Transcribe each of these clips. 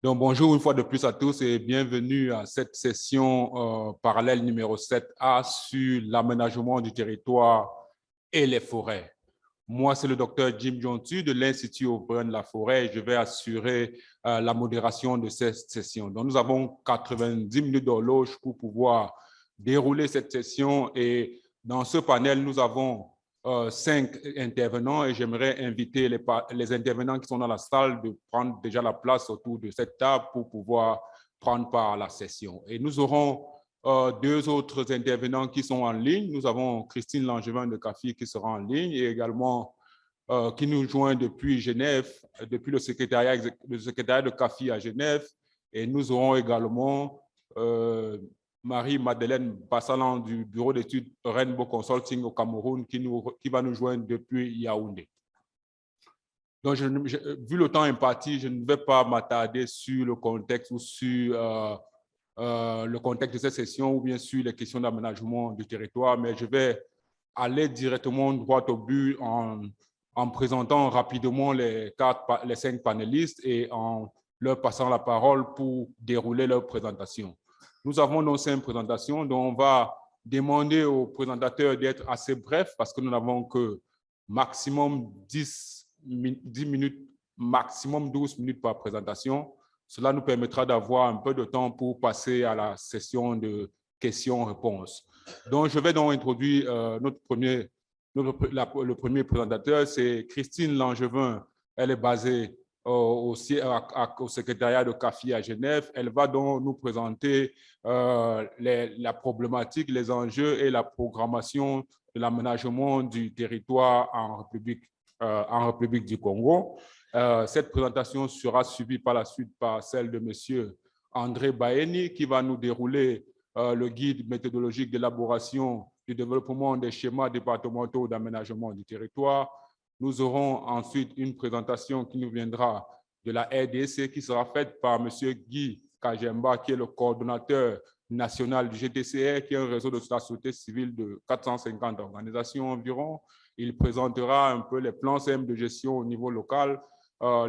Donc, bonjour une fois de plus à tous et bienvenue à cette session parallèle numéro 7A sur l'aménagement du territoire et les forêts. Moi, c'est le docteur Jim Jontu de l'Institut Auburn-La-Forêt et je vais assurer la modération de cette session. Donc, nous avons 90 minutes d'horloge pour pouvoir dérouler cette session et dans ce panel, nous avons 5 intervenants et j'aimerais inviter les intervenants qui sont dans la salle de prendre déjà la place autour de cette table pour pouvoir prendre part à la session. Et nous aurons 2 autres intervenants qui sont en ligne. Nous avons Christine Langevin de CAFI qui sera en ligne et également qui nous joint depuis Genève, depuis le secrétariat de CAFI à Genève. Et nous aurons également Marie-Madeleine Bassalan du bureau d'études Rainbow Consulting au Cameroun qui va nous joindre depuis Yaoundé. Donc, vu le temps imparti, je ne vais pas m'attarder sur le contexte ou sur le contexte de cette session ou bien sur les questions d'aménagement du territoire, mais je vais aller directement droit au but en présentant rapidement les 5 panélistes et en leur passant la parole pour dérouler leur présentation. Nous avons donc 5 présentations, donc on va demander aux présentateurs d'être assez brefs parce que nous n'avons que maximum 10 minutes, maximum 12 minutes par présentation. Cela nous permettra d'avoir un peu de temps pour passer à la session de questions-réponses. Donc, je vais donc introduire le premier présentateur, c'est Christine Langevin. Elle est basée au secrétariat de CAFI à Genève. Elle va donc nous présenter la problématique, les enjeux et la programmation de l'aménagement du territoire en République du Congo. Cette présentation sera suivie par la suite par celle de M. André Baeni qui va nous dérouler le guide méthodologique d'élaboration du développement des schémas départementaux d'aménagement du territoire. Nous aurons ensuite une présentation qui nous viendra de la RDC qui sera faite par M. Guy Kajemba, qui est le coordonnateur national du GTCR, qui est un réseau de la société civile de 450 organisations environ. Il présentera un peu les plans CM de gestion au niveau local,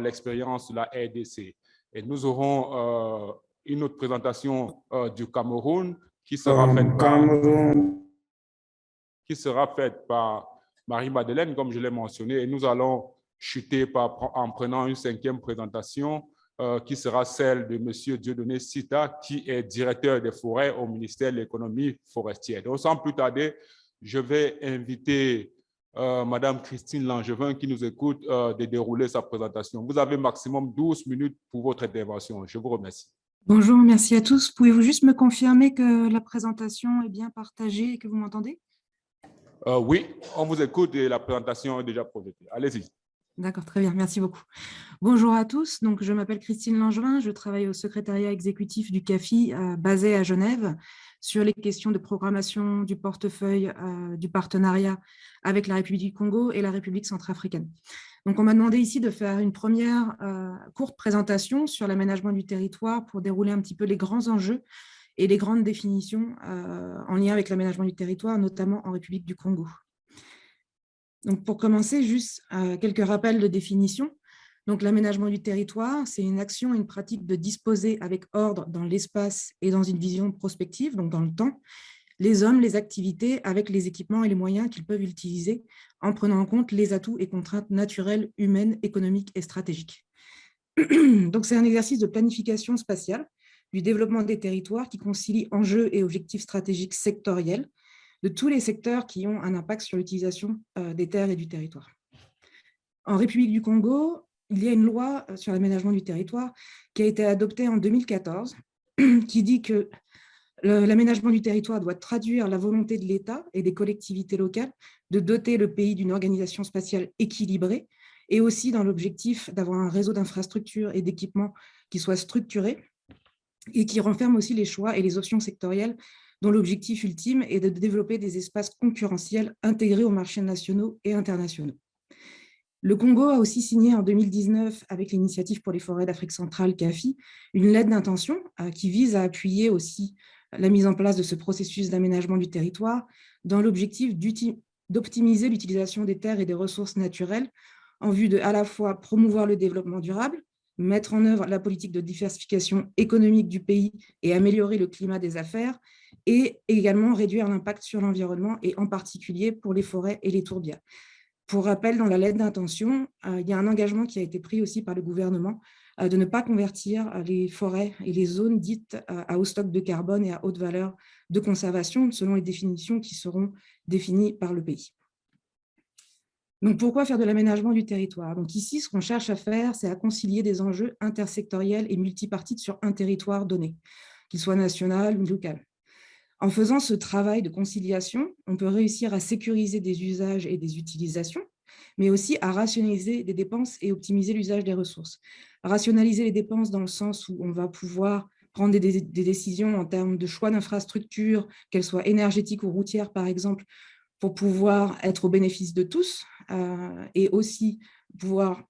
l'expérience de la RDC. Et nous aurons une autre présentation du Cameroun qui sera faite par Marie-Madeleine, comme je l'ai mentionné, et nous allons chuter en prenant une 5e présentation qui sera celle de M. Dieudonné Sita, qui est directeur des forêts au ministère de l'économie forestière. Donc, sans plus tarder, je vais inviter Madame Christine Langevin qui nous écoute de dérouler sa présentation. Vous avez maximum 12 minutes pour votre intervention. Je vous remercie. Bonjour, merci à tous. Pouvez-vous juste me confirmer que la présentation est bien partagée et que vous m'entendez? Oui, on vous écoute et la présentation est déjà projetée. Allez-y. D'accord, très bien, merci beaucoup. Bonjour à tous, donc, je m'appelle Christine Langevin, je travaille au secrétariat exécutif du CAFI basé à Genève sur les questions de programmation du portefeuille du partenariat avec la République du Congo et la République centrafricaine. Donc, on m'a demandé ici de faire une première courte présentation sur l'aménagement du territoire pour dérouler un petit peu les grands enjeux et les grandes définitions en lien avec l'aménagement du territoire, notamment en République du Congo. Donc, pour commencer, juste quelques rappels de définition. Donc, l'aménagement du territoire, c'est une action et une pratique de disposer avec ordre dans l'espace et dans une vision prospective, donc dans le temps, les hommes, les activités avec les équipements et les moyens qu'ils peuvent utiliser en prenant en compte les atouts et contraintes naturelles, humaines, économiques et stratégiques. Donc, c'est un exercice de planification spatiale du développement des territoires qui concilie enjeux et objectifs stratégiques sectoriels de tous les secteurs qui ont un impact sur l'utilisation des terres et du territoire. En République du Congo, il y a une loi sur l'aménagement du territoire qui a été adoptée en 2014 qui dit que l'aménagement du territoire doit traduire la volonté de l'État et des collectivités locales de doter le pays d'une organisation spatiale équilibrée et aussi dans l'objectif d'avoir un réseau d'infrastructures et d'équipements qui soit structuré et qui renferme aussi les choix et les options sectorielles dont l'objectif ultime est de développer des espaces concurrentiels intégrés aux marchés nationaux et internationaux. Le Congo a aussi signé en 2019, avec l'Initiative pour les forêts d'Afrique centrale, CAFI, une lettre d'intention qui vise à appuyer aussi la mise en place de ce processus d'aménagement du territoire dans l'objectif d'optimiser l'utilisation des terres et des ressources naturelles en vue de à la fois promouvoir le développement durable, mettre en œuvre la politique de diversification économique du pays et améliorer le climat des affaires, et également réduire l'impact sur l'environnement, et en particulier pour les forêts et les tourbières. Pour rappel, dans la lettre d'intention, il y a un engagement qui a été pris aussi par le gouvernement de ne pas convertir les forêts et les zones dites à haut stock de carbone et à haute valeur de conservation, selon les définitions qui seront définies par le pays. Donc, pourquoi faire de l'aménagement du territoire? Donc ici, ce qu'on cherche à faire, c'est à concilier des enjeux intersectoriels et multipartites sur un territoire donné, qu'il soit national ou local. En faisant ce travail de conciliation, on peut réussir à sécuriser des usages et des utilisations, mais aussi à rationaliser des dépenses et optimiser l'usage des ressources. Rationaliser les dépenses dans le sens où on va pouvoir prendre des décisions en termes de choix d'infrastructures, qu'elles soient énergétiques ou routières, par exemple, pour pouvoir être au bénéfice de tous, et aussi pouvoir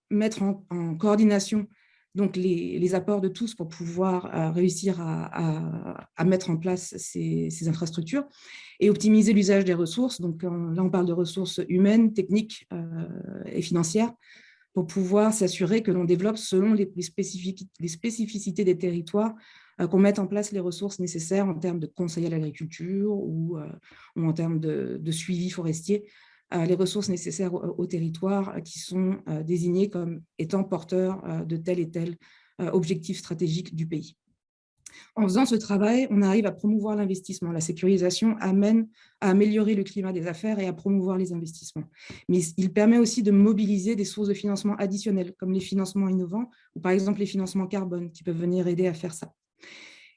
mettre en coordination donc les apports de tous pour pouvoir réussir à mettre en place ces infrastructures, et optimiser l'usage des ressources. Donc là, on parle de ressources humaines, techniques et financières, pour pouvoir s'assurer que l'on développe selon les spécificités des territoires, qu'on mette en place les ressources nécessaires en termes de conseil à l'agriculture ou en termes de suivi forestier, les ressources nécessaires au territoire qui sont désignées comme étant porteurs de tel et tel objectif stratégique du pays. En faisant ce travail, on arrive à promouvoir l'investissement. La sécurisation amène à améliorer le climat des affaires et à promouvoir les investissements. Mais il permet aussi de mobiliser des sources de financement additionnelles, comme les financements innovants ou par exemple les financements carbone, qui peuvent venir aider à faire ça.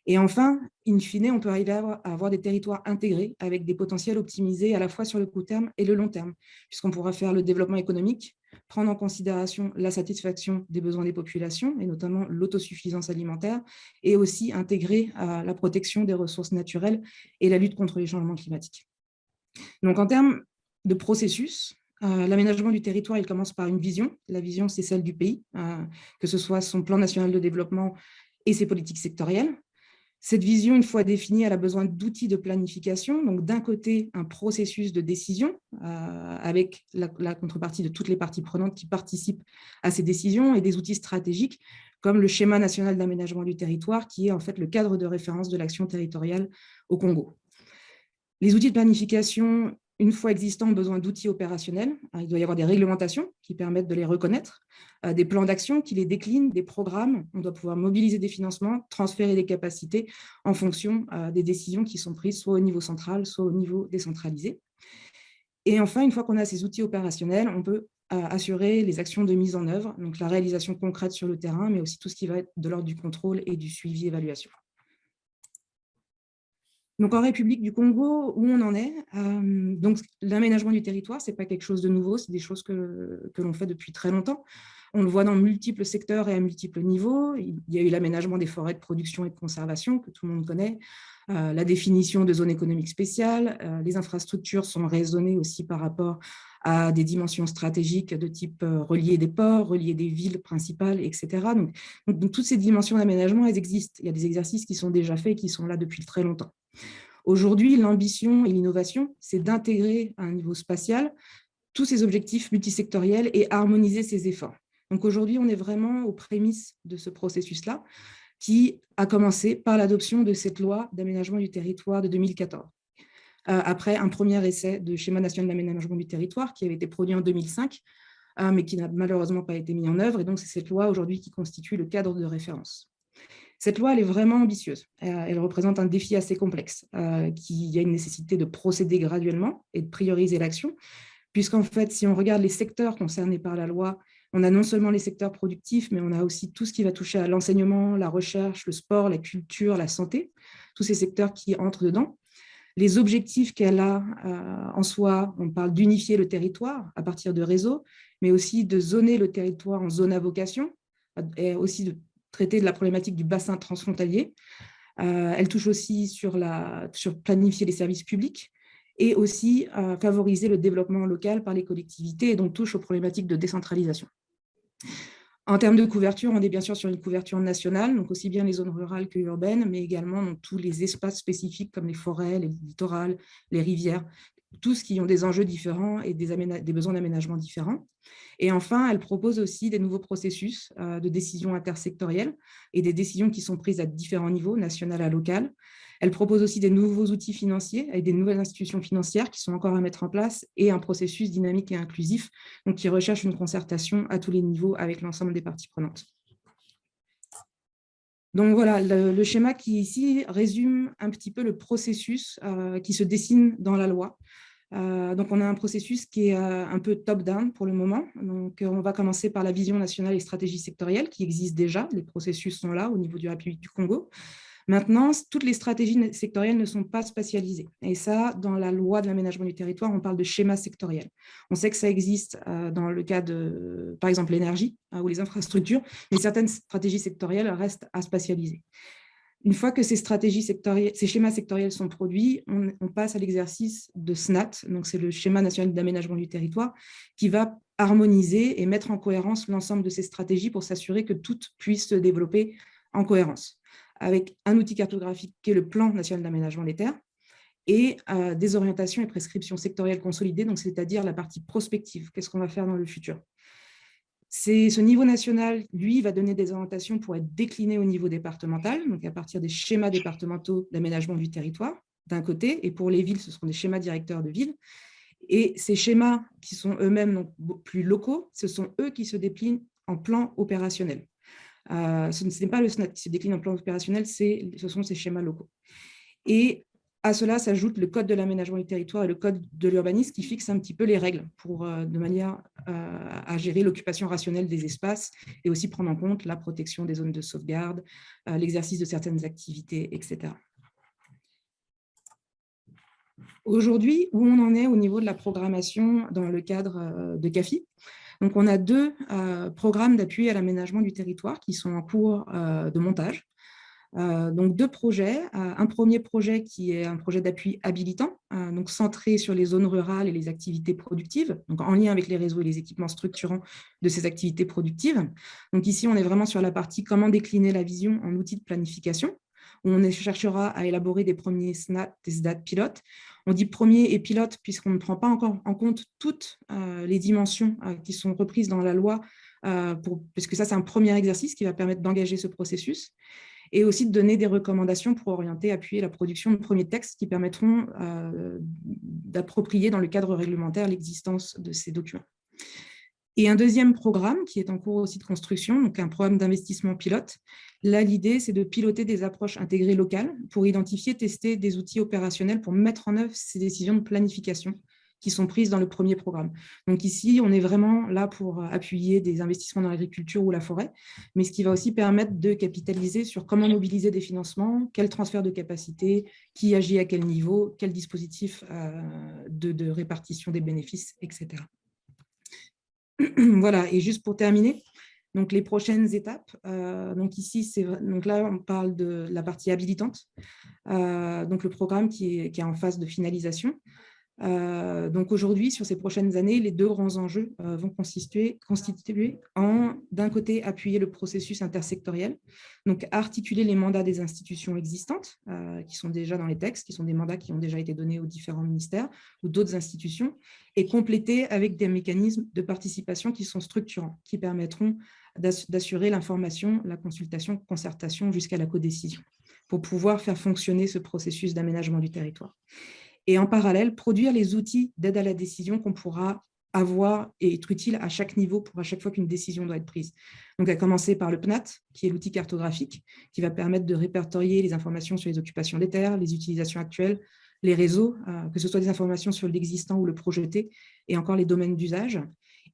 Et enfin, in fine, on peut arriver à avoir des territoires intégrés avec des potentiels optimisés à la fois sur le court terme et le long terme, puisqu'on pourra faire le développement économique, prendre en considération la satisfaction des besoins des populations, et notamment l'autosuffisance alimentaire, et aussi intégrer la protection des ressources naturelles et la lutte contre les changements climatiques. Donc, en termes de processus, l'aménagement du territoire, il commence par une vision. La vision, c'est celle du pays, que ce soit son plan national de développement et ses politiques sectorielles. Cette vision, une fois définie, elle a besoin d'outils de planification. Donc, d'un côté, un processus de décision avec la contrepartie de toutes les parties prenantes qui participent à ces décisions, et des outils stratégiques comme le schéma national d'aménagement du territoire, qui est en fait le cadre de référence de l'action territoriale au Congo. Les outils de planification, une fois existants, ont besoin d'outils opérationnels. Il doit y avoir des réglementations qui permettent de les reconnaître, des plans d'action qui les déclinent, des programmes. On doit pouvoir mobiliser des financements, transférer des capacités en fonction des décisions qui sont prises soit au niveau central, soit au niveau décentralisé. Et enfin, une fois qu'on a ces outils opérationnels, on peut assurer les actions de mise en œuvre, donc la réalisation concrète sur le terrain, mais aussi tout ce qui va être de l'ordre du contrôle et du suivi-évaluation. Donc, en République du Congo, où on en est, donc l'aménagement du territoire, ce n'est pas quelque chose de nouveau, c'est des choses que l'on fait depuis très longtemps. On le voit dans multiples secteurs et à multiples niveaux. Il y a eu l'aménagement des forêts de production et de conservation, que tout le monde connaît, la définition de zones économiques spéciales. Les infrastructures sont raisonnées aussi par rapport à des dimensions stratégiques de type relier des ports, relier des villes principales, etc. Donc toutes ces dimensions d'aménagement, elles existent. Il y a des exercices qui sont déjà faits et qui sont là depuis très longtemps. Aujourd'hui, l'ambition et l'innovation, c'est d'intégrer à un niveau spatial tous ces objectifs multisectoriels et harmoniser ces efforts. Donc aujourd'hui, on est vraiment aux prémices de ce processus-là, qui a commencé par l'adoption de cette loi d'aménagement du territoire de 2014. Après un premier essai de schéma national d'aménagement du territoire qui avait été produit en 2005, mais qui n'a malheureusement pas été mis en œuvre. Et donc, c'est cette loi aujourd'hui qui constitue le cadre de référence. Cette loi, elle est vraiment ambitieuse. Elle représente un défi assez complexe, qui y a une nécessité de procéder graduellement et de prioriser l'action, puisqu'en fait, si on regarde les secteurs concernés par la loi, on a non seulement les secteurs productifs, mais on a aussi tout ce qui va toucher à l'enseignement, la recherche, le sport, la culture, la santé, tous ces secteurs qui entrent dedans. Les objectifs qu'elle a en soi, on parle d'unifier le territoire à partir de réseaux, mais aussi de zoner le territoire en zone à vocation, et aussi de traiter de la problématique du bassin transfrontalier. Elle touche aussi sur planifier les services publics et aussi favoriser le développement local par les collectivités, et donc touche aux problématiques de décentralisation. En termes de couverture, on est bien sûr sur une couverture nationale, donc aussi bien les zones rurales que urbaines, mais également dans tous les espaces spécifiques comme les forêts, les littorales, les rivières, tous qui ont des enjeux différents et des besoins d'aménagement différents. Et enfin, elle propose aussi des nouveaux processus de décision intersectorielle et des décisions qui sont prises à différents niveaux, national à local. Elle propose aussi des nouveaux outils financiers avec des nouvelles institutions financières qui sont encore à mettre en place et un processus dynamique et inclusif, donc qui recherche une concertation à tous les niveaux avec l'ensemble des parties prenantes. Donc voilà, le schéma qui ici résume un petit peu le processus qui se dessine dans la loi. Donc on a un processus qui est un peu top-down pour le moment. Donc on va commencer par la vision nationale et stratégie sectorielle qui existe déjà. Les processus sont là au niveau du République du Congo. Maintenant, toutes les stratégies sectorielles ne sont pas spatialisées. Et ça, dans la loi de l'aménagement du territoire, on parle de schéma sectoriel. On sait que ça existe dans le cas de, par exemple, l'énergie ou les infrastructures, mais certaines stratégies sectorielles restent à spatialiser. Une fois que ces schémas sectoriels sont produits, on passe à l'exercice de SNAT, donc c'est le schéma national d'aménagement du territoire, qui va harmoniser et mettre en cohérence l'ensemble de ces stratégies pour s'assurer que toutes puissent se développer en cohérence, avec un outil cartographique qui est le plan national d'aménagement des terres et des orientations et prescriptions sectorielles consolidées, donc c'est-à-dire la partie prospective, qu'est-ce qu'on va faire dans le futur. Ce niveau national, lui, va donner des orientations pour être décliné au niveau départemental, donc à partir des schémas départementaux d'aménagement du territoire, d'un côté, et pour les villes, ce seront des schémas directeurs de ville. Et ces schémas, qui sont eux-mêmes plus locaux, ce sont eux qui se déclinent en plan opérationnel. Ce n'est pas le SNAT qui se décline en plan opérationnel, ce sont ces schémas locaux. Et à cela s'ajoute le code de l'aménagement du territoire et le code de l'urbanisme qui fixent un petit peu les règles de manière à gérer l'occupation rationnelle des espaces et aussi prendre en compte la protection des zones de sauvegarde, l'exercice de certaines activités, etc. Aujourd'hui, où on en est au niveau de la programmation dans le cadre de CAFI? Donc, on a deux programmes d'appui à l'aménagement du territoire qui sont en cours de montage. Donc, deux projets. Un premier projet qui est un projet d'appui habilitant, donc centré sur les zones rurales et les activités productives, donc en lien avec les réseaux et les équipements structurants de ces activités productives. Donc ici, on est vraiment sur la partie comment décliner la vision en outils de planification, où on cherchera à élaborer des premiers SNAT, des SDAT pilotes. On dit premier et pilote puisqu'on ne prend pas encore en compte toutes les dimensions qui sont reprises dans la loi, puisque ça, c'est un premier exercice qui va permettre d'engager ce processus, et aussi de donner des recommandations pour orienter, appuyer la production de premiers textes qui permettront d'approprier dans le cadre réglementaire l'existence de ces documents. Et un deuxième programme qui est en cours aussi de construction, donc un programme d'investissement pilote. Là, l'idée, c'est de piloter des approches intégrées locales pour identifier, tester des outils opérationnels pour mettre en œuvre ces décisions de planification qui sont prises dans le premier programme. Donc ici, on est vraiment là pour appuyer des investissements dans l'agriculture ou la forêt, mais ce qui va aussi permettre de capitaliser sur comment mobiliser des financements, quel transfert de capacité, qui agit à quel niveau, quel dispositif de répartition des bénéfices, etc. Voilà, et juste pour terminer, donc les prochaines étapes. Donc ici, donc là, on parle de la partie habilitante, donc le programme qui est en phase de finalisation. Donc aujourd'hui, sur ces prochaines années, les deux grands enjeux vont constituer en, d'un côté, appuyer le processus intersectoriel, donc articuler les mandats des institutions existantes, qui sont déjà dans les textes, qui sont des mandats qui ont déjà été donnés aux différents ministères ou d'autres institutions, et compléter avec des mécanismes de participation qui sont structurants, qui permettront d'assurer l'information, la consultation, concertation jusqu'à la codécision, pour pouvoir faire fonctionner ce processus d'aménagement du territoire. Et en parallèle, produire les outils d'aide à la décision qu'on pourra avoir et être utile à chaque niveau pour à chaque fois qu'une décision doit être prise. Donc, à commencer par le PNAT, qui est l'outil cartographique, qui va permettre de répertorier les informations sur les occupations des terres, les utilisations actuelles, les réseaux, que ce soit des informations sur l'existant ou le projeté, et encore les domaines d'usage.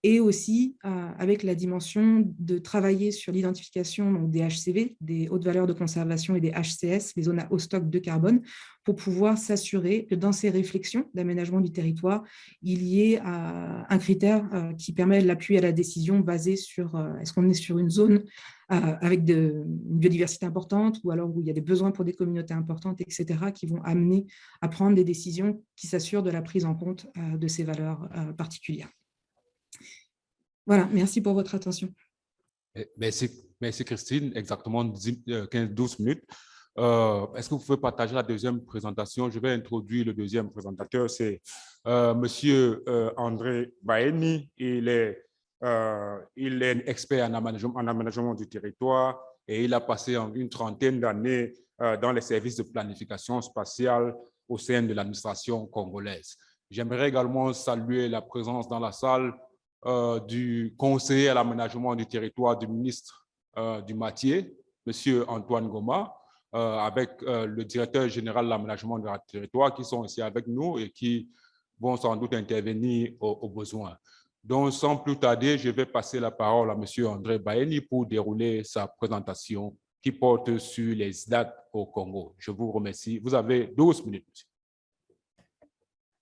Et aussi avec la dimension de travailler sur l'identification des HCV, des hautes valeurs de conservation, et des HCS, les zones à haut stock de carbone, pour pouvoir s'assurer que dans ces réflexions d'aménagement du territoire, il y ait un critère qui permet l'appui à la décision basé sur est-ce qu'on est sur une zone avec une biodiversité importante ou alors où il y a des besoins pour des communautés importantes, etc., qui vont amener à prendre des décisions qui s'assurent de la prise en compte de ces valeurs particulières. Voilà, merci pour votre attention. Merci Christine, exactement 15-12 minutes. Est-ce que vous pouvez partager la deuxième présentation? Je vais introduire le deuxième présentateur, c'est Monsieur André Baeni. Il est expert en aménagement du territoire et il a passé une trentaine d'années dans les services de planification spatiale au sein de l'administration congolaise. J'aimerais également saluer la présence dans la salle du conseiller à l'aménagement du territoire du ministre du Matier, Monsieur Antoine Goma, avec le directeur général de l'aménagement du territoire qui sont ici avec nous et qui vont sans doute intervenir au besoin. Donc, sans plus tarder, je vais passer la parole à M. André Baeni pour dérouler sa présentation qui porte sur les dates au Congo. Je vous remercie. Vous avez 12 minutes, monsieur.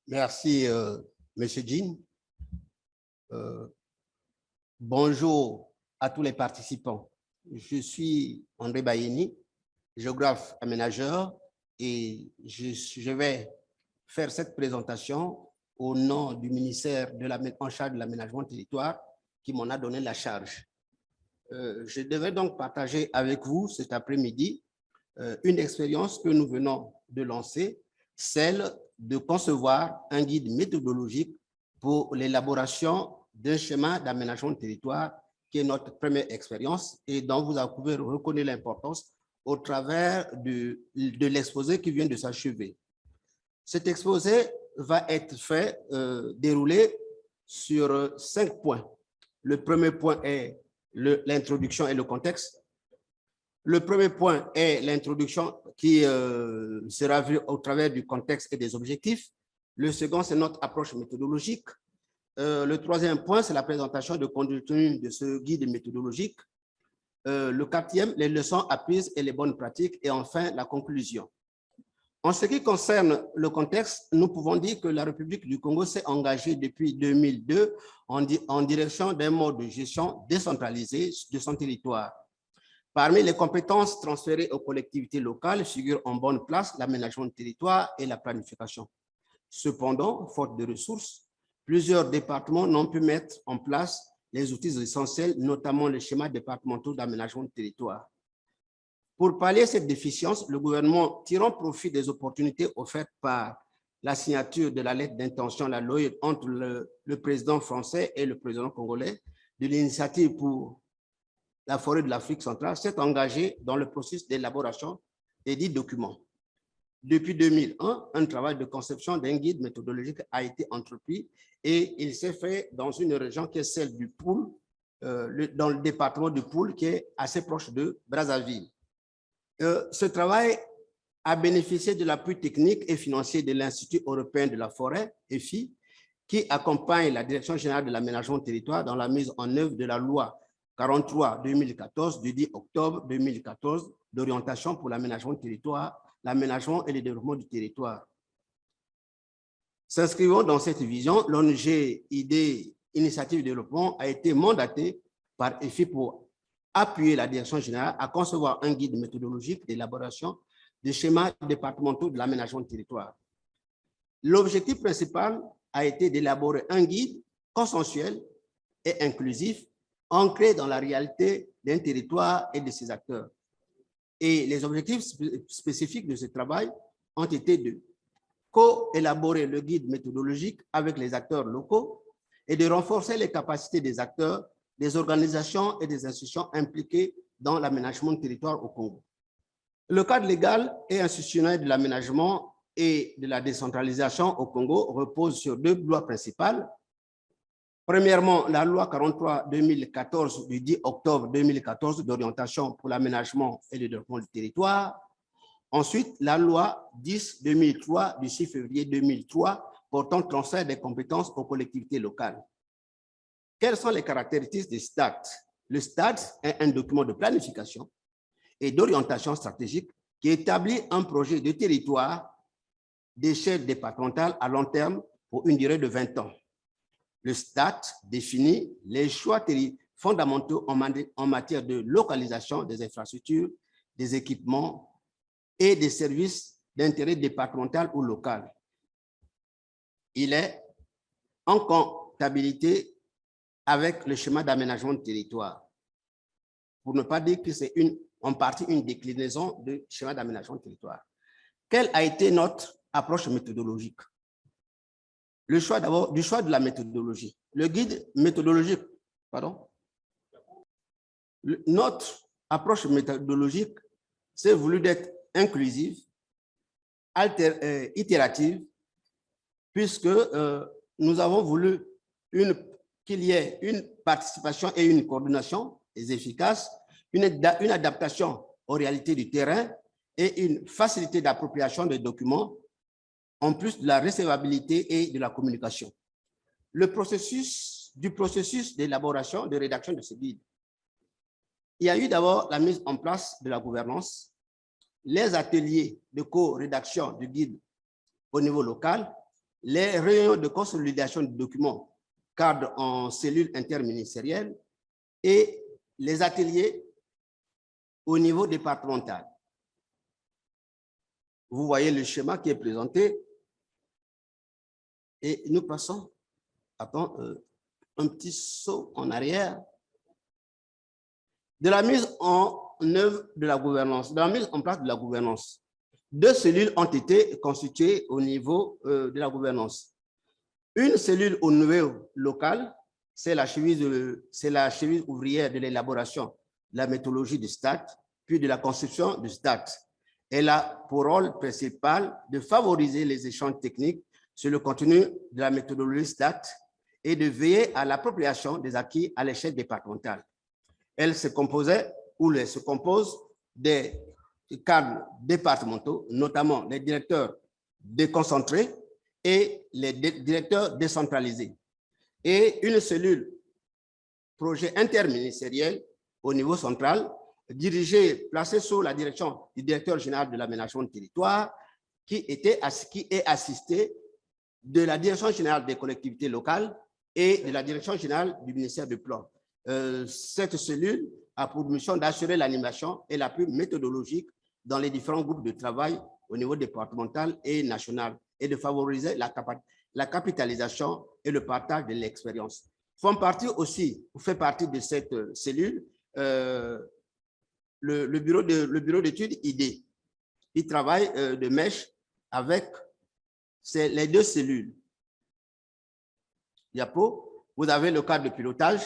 Merci, M. Jean. Bonjour à tous les participants. Je suis André Baeni, géographe aménageur, et je vais faire cette présentation au nom du ministère en charge de l'aménagement du territoire qui m'en a donné la charge. Je devais donc partager avec vous cet après-midi une expérience que nous venons de lancer, celle de concevoir un guide méthodologique pour l'élaboration d'un schéma d'aménagement du territoire qui est notre première expérience et dont vous pouvez reconnaître l'importance au travers de l'exposé qui vient de s'achever. Cet exposé va être déroulé sur 5 points. Le premier point est l'introduction et le contexte. Le premier point est l'introduction qui sera vue au travers du contexte et des objectifs. Le second, c'est notre approche méthodologique. Le troisième point, c'est la présentation de contenu de ce guide méthodologique. Le quatrième, les leçons apprises et les bonnes pratiques. Et enfin, la conclusion. En ce qui concerne le contexte, nous pouvons dire que la République du Congo s'est engagée depuis 2002 en direction d'un mode de gestion décentralisé de son territoire. Parmi les compétences transférées aux collectivités locales figurent en bonne place l'aménagement du territoire et la planification. Cependant, faute de ressources, plusieurs départements n'ont pu mettre en place les outils essentiels, notamment les schémas départementaux d'aménagement du territoire. Pour pallier cette déficience, le gouvernement, tirant profit des opportunités offertes par la signature de la lettre d'intention, la LOI, entre le président français et le président congolais de l'initiative pour la forêt de l'Afrique centrale, s'est engagé dans le processus d'élaboration des dits documents. Depuis 2001, un travail de conception d'un guide méthodologique a été entrepris et il s'est fait dans une région qui est celle du Poul, dans le département du Poul, qui est assez proche de Brazzaville. Ce travail a bénéficié de l'appui technique et financier de l'Institut européen de la forêt, EFI, qui accompagne la Direction générale de l'aménagement du territoire dans la mise en œuvre de la loi 43-2014 du 10 octobre 2014 d'orientation pour l'aménagement du territoire, l'aménagement et le développement du territoire. S'inscrivant dans cette vision, l'ONG ID Initiative de développement a été mandatée par EFI pour appuyer la Direction générale à concevoir un guide méthodologique d'élaboration des schémas départementaux de l'aménagement du territoire. L'objectif principal a été d'élaborer un guide consensuel et inclusif ancré dans la réalité d'un territoire et de ses acteurs. Et les objectifs spécifiques de ce travail ont été de co-élaborer le guide méthodologique avec les acteurs locaux et de renforcer les capacités des acteurs, des organisations et des institutions impliquées dans l'aménagement du territoire au Congo. Le cadre légal et institutionnel de l'aménagement et de la décentralisation au Congo repose sur 2 lois principales. Premièrement, la loi 43-2014 du 10 octobre 2014 d'orientation pour l'aménagement et le développement du territoire. Ensuite, la loi 10-2003 du 6 février 2003 portant transfert des compétences aux collectivités locales. Quelles sont les caractéristiques du STAT? Le STAT est un document de planification et d'orientation stratégique qui établit un projet de territoire d'échelle départementale à long terme pour une durée de 20 ans. Le STAT définit les choix fondamentaux en matière de localisation des infrastructures, des équipements et des services d'intérêt départemental ou local. Il est en compatibilité avec le schéma d'aménagement du territoire. Pour ne pas dire que c'est une en partie une déclinaison du schéma d'aménagement de territoire. Quelle a été notre approche méthodologique? Le choix d'abord du choix de la méthodologie. Le guide méthodologique, pardon. Notre approche méthodologique s'est voulu d'être inclusive, itérative, puisque nous avons voulu qu'il y ait une participation et une coordination efficace, une adaptation aux réalités du terrain et une facilité d'appropriation des documents, en plus de la recevabilité et de la communication. Du processus d'élaboration, de rédaction de ce guide. Il y a eu d'abord la mise en place de la gouvernance, les ateliers de co-rédaction du guide au niveau local, les réunions de consolidation de documents cadres en cellules interministérielles et les ateliers au niveau départemental. Vous voyez le schéma qui est présenté et nous passons, attends, un petit saut en arrière. De la mise en œuvre de la gouvernance, de la mise en place de la gouvernance. 2 cellules ont été constituées au niveau de la gouvernance. Une cellule au niveau local, c'est la cheville ouvrière de l'élaboration de la méthodologie du STAT, puis de la conception du STAT. Elle a pour rôle principal de favoriser les échanges techniques sur le contenu de la méthodologie STAT et de veiller à l'appropriation des acquis à l'échelle départementale. Elle se composait ou elle se compose des cadres départementaux, notamment les directeurs déconcentrés et les directeurs décentralisés, et une cellule projet interministériel au niveau central, placée sous la direction du directeur général de l'aménagement du territoire, qui est assisté de la direction générale des collectivités locales et de la direction générale du ministère du Plan. Cette cellule a pour mission d'assurer l'animation et l'appui méthodologique dans les différents groupes de travail au niveau départemental et national et de favoriser la capitalisation et le partage de l'expérience. Fait partie de cette cellule le bureau d'études ID. Il travaille de mèche avec les 2 cellules. Diapo, vous avez le cadre de pilotage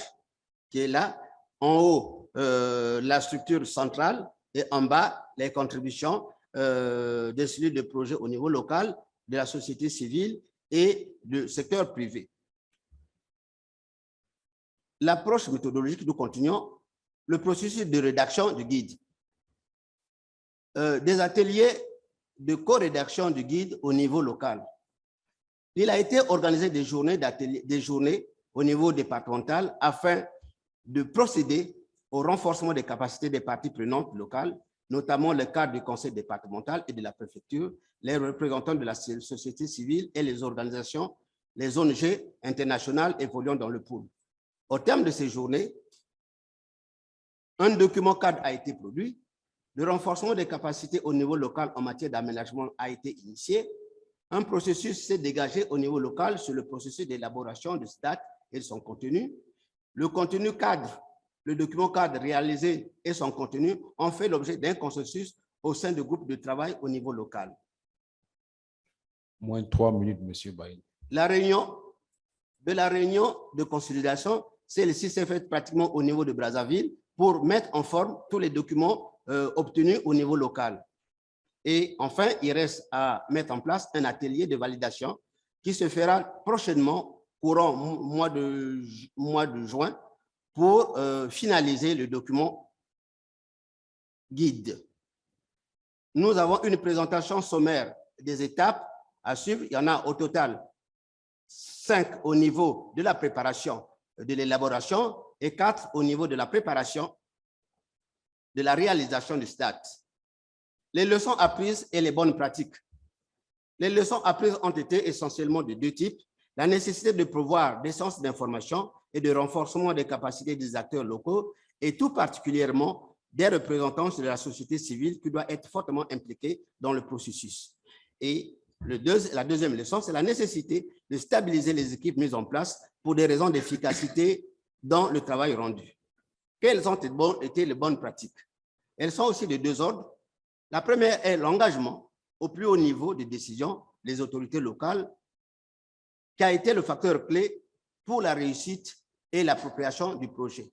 qui est là, en haut la structure centrale et en bas les contributions des cellules de projet au niveau local, de la société civile et du secteur privé. L'approche méthodologique, nous continuons le processus de rédaction du guide. Des ateliers de co-rédaction du guide au niveau local. Il a été organisé des journées au niveau départemental afin de procéder au renforcement des capacités des parties prenantes locales, notamment le cadre du conseil départemental et de la préfecture, les représentants de la société civile et les organisations, les ONG internationales évoluant dans le pool. Au terme de ces journées, un document cadre a été produit, le renforcement des capacités au niveau local en matière d'aménagement a été initié, un processus s'est dégagé au niveau local sur le processus d'élaboration du STAT et de son contenu. Le contenu cadre, le document cadre réalisé et son contenu ont fait l'objet d'un consensus au sein du groupe de travail au niveau local. Moins de 3 minutes, M. Baïn. La réunion de consolidation, celle-ci s'est faite pratiquement au niveau de Brazzaville pour mettre en forme tous les documents obtenus au niveau local. Et enfin, il reste à mettre en place un atelier de validation qui se fera prochainement, courant mois de juin, pour finaliser le document guide. Nous avons une présentation sommaire des étapes à suivre. Il y en a au total 5 au niveau de la préparation de l'élaboration et 4 au niveau de la préparation de la réalisation du STAT. Les leçons apprises et les bonnes pratiques. Les leçons apprises ont été essentiellement de 2 types. La nécessité de prévoir des sens d'information et de renforcement des capacités des acteurs locaux et tout particulièrement des représentants de la société civile qui doit être fortement impliquée dans le processus. Et la deuxième leçon, c'est la nécessité de stabiliser les équipes mises en place pour des raisons d'efficacité dans le travail rendu. Quelles ont été les bonnes pratiques? Elles sont aussi de deux ordres. La première est l'engagement au plus haut niveau de décision des autorités locales, qui a été le facteur clé pour la réussite et l'appropriation du projet.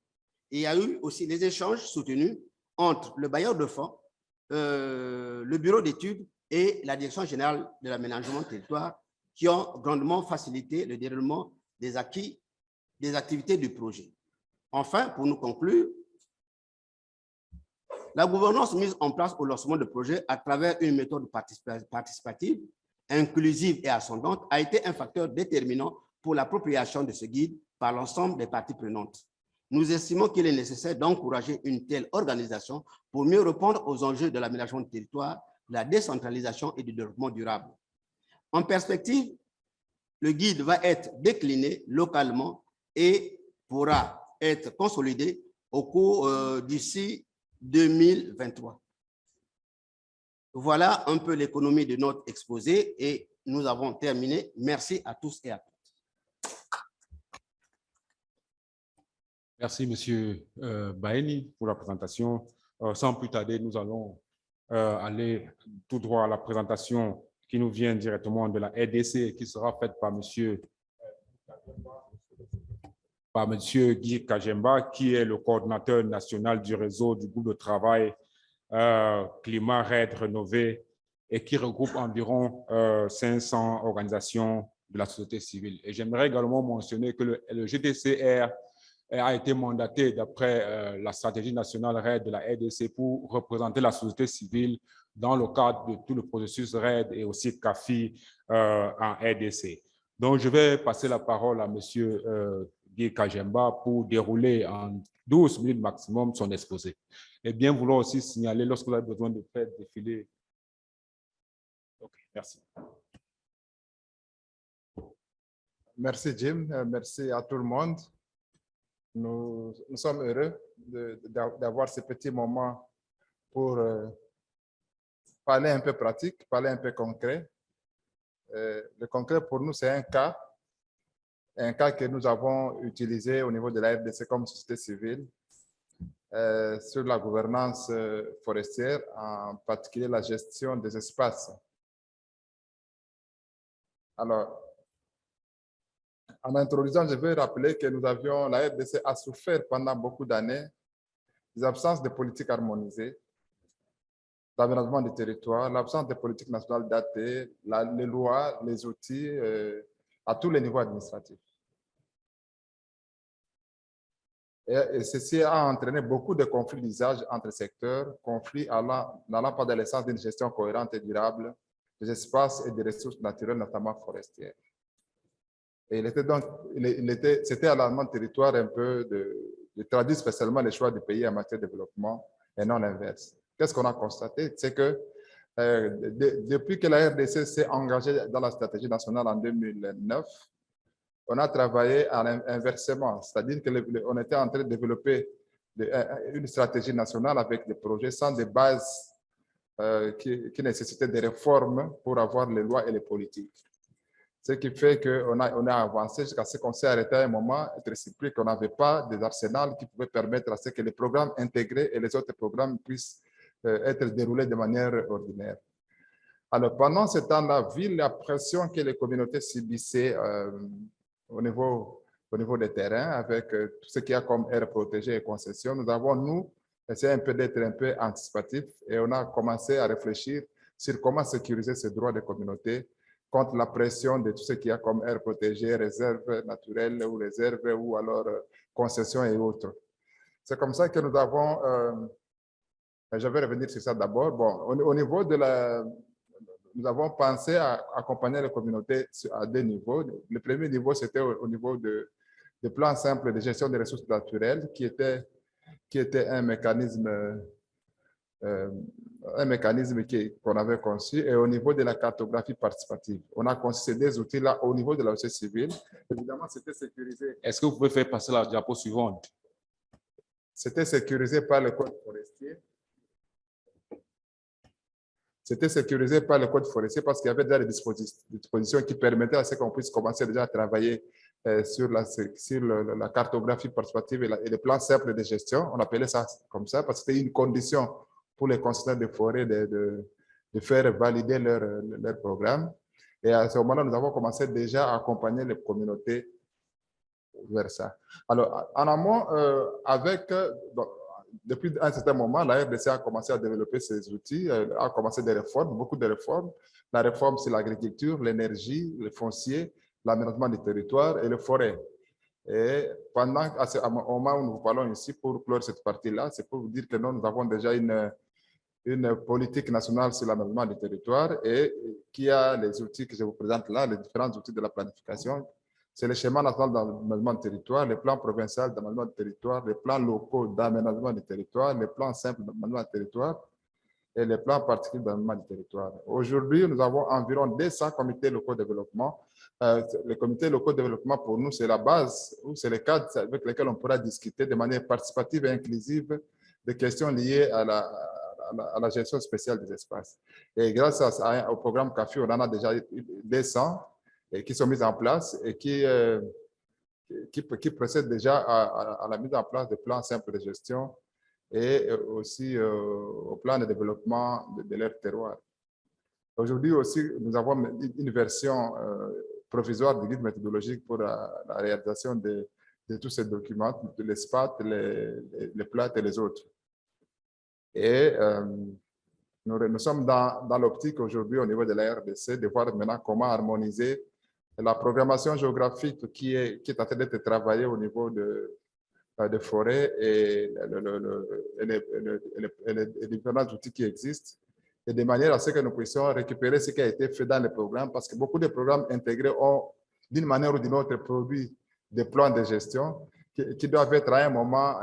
Et il y a eu aussi des échanges soutenus entre le bailleur de fonds, le bureau d'études et la Direction générale de l'aménagement du territoire, qui ont grandement facilité le déroulement des activités du projet. Enfin, pour nous conclure, la gouvernance mise en place au lancement du projet à travers une méthode participative, inclusive et ascendante a été un facteur déterminant pour l'appropriation de ce guide par l'ensemble des parties prenantes. Nous estimons qu'il est nécessaire d'encourager une telle organisation pour mieux répondre aux enjeux de l'aménagement du territoire, de la décentralisation et du développement durable. En perspective, le guide va être décliné localement et pourra être consolidé au cours d'ici 2023. Voilà un peu l'économie de notre exposé et nous avons terminé. Merci à tous et à toutes. Merci, M. Baeni, pour la présentation. Sans plus tarder, nous allons aller tout droit à la présentation qui nous vient directement de la RDC, qui sera faite par M. Guy Kajemba, qui est le coordinateur national du réseau du groupe de travail Climat RED Rénové et qui regroupe environ 500 organisations de la société civile. Et j'aimerais également mentionner que le GTCR a été mandaté d'après la stratégie nationale RED de la RDC pour représenter la société civile dans le cadre de tout le processus RED et aussi CAFI en RDC. Donc, je vais passer la parole à M. Guy Kajemba pour dérouler en 12 minutes maximum son exposé. Et bien vouloir aussi signaler lorsque vous avez besoin de faire défiler. OK, merci. Merci Jim, merci à tout le monde. Nous sommes heureux d'avoir ce petit moment pour parler un peu pratique, parler un peu concret. Le concret pour nous, c'est un cas que nous avons utilisé au niveau de la RDC comme société civile sur la gouvernance forestière, en particulier la gestion des espaces. Alors, en introduisant, je veux rappeler que la RDC a souffert pendant beaucoup d'années des absences de politique harmonisée, d'aménagement du territoire, l'absence de politique nationale datée, les lois, les outils à tous les niveaux administratifs. Et ceci a entraîné beaucoup de conflits d'usage entre secteurs, conflits n'allant pas dans le sens d'une gestion cohérente et durable des espaces et des ressources naturelles, notamment forestières. Et c'était alarmant de territoire un peu de traduire spécialement les choix du pays en matière de développement et non l'inverse. Qu'est-ce qu'on a constaté? C'est que depuis que la RDC s'est engagée dans la stratégie nationale en 2009, on a travaillé inversement, c'est-à-dire qu'on était en train de développer une stratégie nationale avec des projets sans des bases qui nécessitaient des réformes pour avoir les lois et les politiques. Ce qui fait qu'on a avancé jusqu'à ce qu'on s'est arrêté à un moment, être surpris qu'on n'avait pas des arsenals qui pouvaient permettre à ce que les programmes intégrés et les autres programmes puissent être déroulés de manière ordinaire. Alors, pendant ce temps-là, vu la pression que les communautés subissaient au niveau des terrains, avec tout ce qu'il y a comme aires protégées et concessions, nous avons, essayé un peu d'être un peu anticipatifs et on a commencé à réfléchir sur comment sécuriser ces droits des communautés contre la pression de tout ce qu'il y a comme aires protégées, réserves naturelles ou réserves ou alors concessions et autres. C'est comme ça que nous avons, je vais revenir sur ça d'abord. Bon, au niveau de nous avons pensé à accompagner les communautés à deux niveaux. Le premier niveau, c'était au niveau de plans simples de gestion des ressources naturelles, qui était un mécanisme qu'on avait conçu, et au niveau de la cartographie participative. On a conçu ces deux outils-là au niveau de la société civile. Évidemment, c'était sécurisé. Est-ce que vous pouvez faire passer la diapo suivante? C'était sécurisé par le code forestier. C'était sécurisé par le code forestier parce qu'il y avait déjà des dispositions qui permettaient à ce qu'on puisse commencer déjà à travailler sur la cartographie participative et les plans simples de gestion. On appelait ça comme ça parce que c'était une condition pour les concessionnaires de forêt de faire valider leur programme. Et à ce moment-là, nous avons commencé déjà à accompagner les communautés vers ça. Alors, en amont, depuis un certain moment, la RDC a commencé à développer ses outils, a commencé des réformes, beaucoup de réformes. La réforme sur l'agriculture, l'énergie, le foncier, l'aménagement du territoire et les forêts. Et au moment où nous vous parlons ici, pour clore cette partie-là, c'est pour vous dire que nous avons déjà une politique nationale sur l'aménagement du territoire et qui a les outils que je vous présente là, les différents outils de la planification. C'est le schéma national d'aménagement du territoire, les plans provinciaux d'aménagement du territoire, les plans locaux d'aménagement du territoire, les plans simples d'aménagement du territoire et les plans particuliers d'aménagement du territoire. Aujourd'hui, nous avons environ 200 comités locaux de développement. Les comités locaux de développement, pour nous, c'est la base, ou c'est le cadre avec lequel on pourra discuter de manière participative et inclusive des questions liées à la gestion spéciale des espaces. Et grâce au programme CAFI, on en a déjà 200 qui sont mises en place et qui procèdent déjà à la mise en place de plans simples de gestion et aussi au plan de développement de leur terroir. Aujourd'hui aussi, nous avons une version provisoire du guide méthodologique pour la réalisation de tous ces documents, de l'espace, les plats et les autres. Et nous sommes dans l'optique aujourd'hui au niveau de la RDC de voir maintenant comment harmoniser la programmation géographique qui est en train d'être travaillée au niveau de forêt et les différents outils qui existent, et de manière à ce que nous puissions récupérer ce qui a été fait dans les programmes, parce que beaucoup de programmes intégrés ont, d'une manière ou d'une autre, produit des plans de gestion qui doivent être à un moment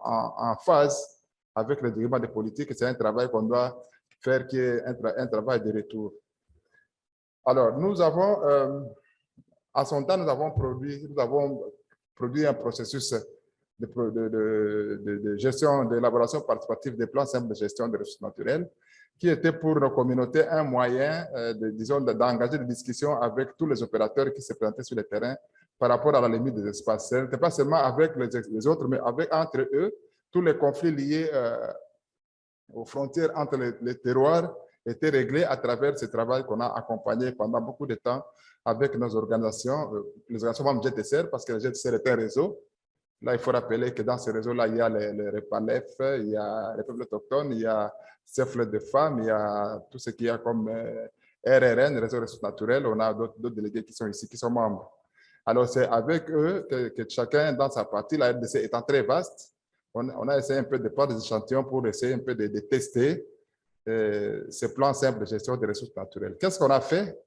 en phase avec le document de politique. C'est un travail qu'on doit faire qui est un travail de retour. Alors, nous avons, à son temps, nous avons produit un processus de gestion, d'élaboration participative des plans simples de gestion des ressources naturelles, qui était pour nos communautés un moyen, disons, d'engager des discussions avec tous les opérateurs qui se présentaient sur le terrain par rapport à la limite des espaces. Ce n'était pas seulement avec les autres, mais entre eux, tous les conflits liés aux frontières entre les terroirs étaient réglés à travers ce travail qu'on a accompagné pendant beaucoup de temps avec nos organisations, les organisations membres GTCR, parce que le GTCR est un réseau. Là, il faut rappeler que dans ce réseau-là, il y a les REPALEF, il y a les peuples autochtones, il y a CEFLE de femmes, il y a tout ce qu'il y a comme RRN, Réseau des ressources naturelles. On a d'autres délégués qui sont ici, qui sont membres. Alors, c'est avec eux que chacun, dans sa partie, la RDC étant très vaste, on a essayé un peu de prendre des échantillons pour essayer un peu de tester ces plans simples de gestion des ressources naturelles. Qu'est-ce qu'on a fait?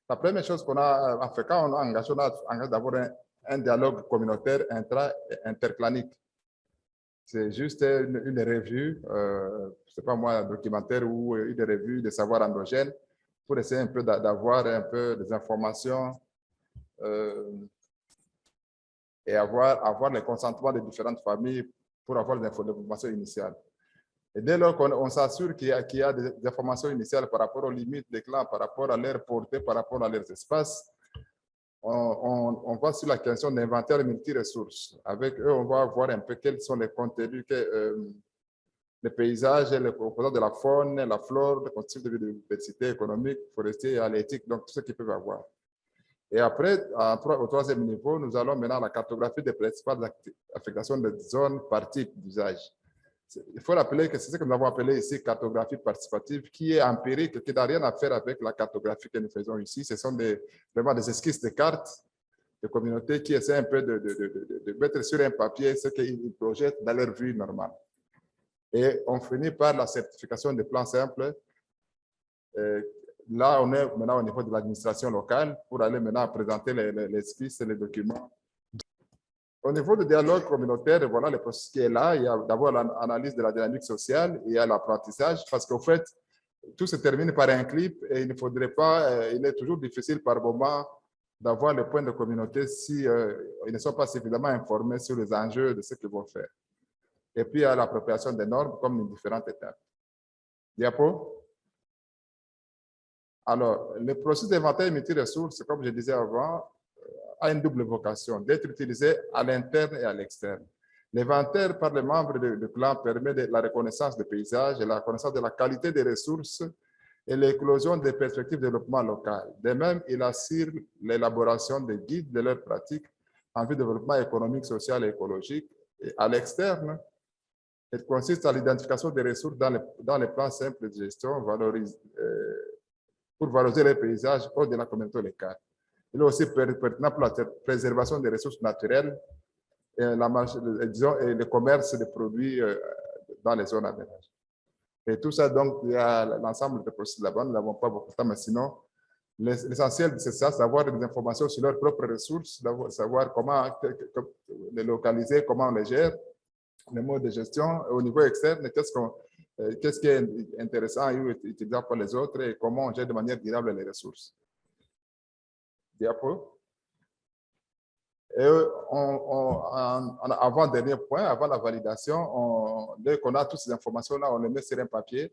La première chose qu'on a fait, quand on a engagé d'avoir un dialogue communautaire interclanique. C'est juste une revue, c'est pas moi, un documentaire ou une revue de savoir endogène pour essayer un peu d'avoir un peu des informations et avoir le consentement des différentes familles pour avoir des informations initiales. Et dès lors qu'on s'assure qu'il y a des informations initiales par rapport aux limites des clans, par rapport à leur portée, par rapport à leurs espaces, on va sur la question d'inventaire multi-ressources. Avec eux, on va voir un peu quels sont les contenus, les paysages, les composants de la faune, la flore, les constitutifs de biodiversité économique, forestier et halieutique, donc tout ce qu'ils peuvent avoir. Et après, au troisième niveau, nous allons maintenant à la cartographie des principales affectations des zones par type d'usage. Il faut rappeler que c'est ce que nous avons appelé ici cartographie participative, qui est empirique, qui n'a rien à faire avec la cartographie que nous faisons ici. Ce sont vraiment des esquisses de cartes de communautés qui essaient un peu de mettre sur un papier ce qu'ils projettent dans leur vie normale. Et on finit par la certification des plans simples. Là, on est maintenant au niveau de l'administration locale pour aller maintenant présenter les esquisses et les documents. Au niveau du dialogue communautaire, voilà le processus qui est là. Il y a d'abord l'analyse de la dynamique sociale, il y a l'apprentissage, parce qu'au fait, tout se termine par un clip et il ne faudrait pas, il est toujours difficile par moment d'avoir le point de communauté si ils ne sont pas suffisamment informés sur les enjeux de ce qu'ils vont faire. Et puis, il y a l'appropriation des normes comme une différente étape. Diapo. Alors, le processus d'inventaire multi-ressources, comme je disais avant, a une double vocation, d'être utilisé à l'interne et à l'externe. L'inventaire par les membres du plan permet la reconnaissance des paysages et la reconnaissance de la qualité des ressources et l'éclosion des perspectives de développement local. De même, il assure l'élaboration des guides de leurs pratiques en vue de développement économique, social et écologique. Et à l'externe, il consiste à l'identification des ressources dans les plans simples de gestion pour valoriser les paysages hors de la communauté locale. Il est aussi pertinent pour la préservation des ressources naturelles et, et le commerce des produits dans les zones aménagées. Et tout ça, donc, il y a l'ensemble des processus là-bas. Nous n'avons pas beaucoup de temps, mais sinon, l'essentiel, c'est ça, savoir des informations sur leurs propres ressources, savoir comment les localiser, comment on les gère, les modes de gestion. Au niveau externe, qu'est-ce qui est intéressant et utilisable pour les autres et comment on gère de manière durable les ressources. Diapo. Et avant-dernier point, avant la validation, dès qu'on a toutes ces informations-là, on les met sur un papier,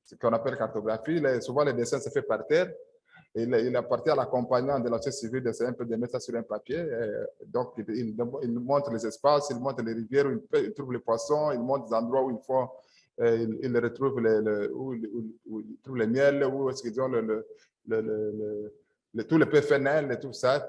ce qu'on appelle cartographie. Souvent, les dessins se fait par terre. Et il appartient à l'accompagnant de la société civile de mettre ça sur un papier. Donc, il montre les espaces, il montre les rivières où il trouve les poissons, il montre les endroits où il retrouve où il trouve les miels, où est-ce qu'ils ont tous les PFNL et tout ça,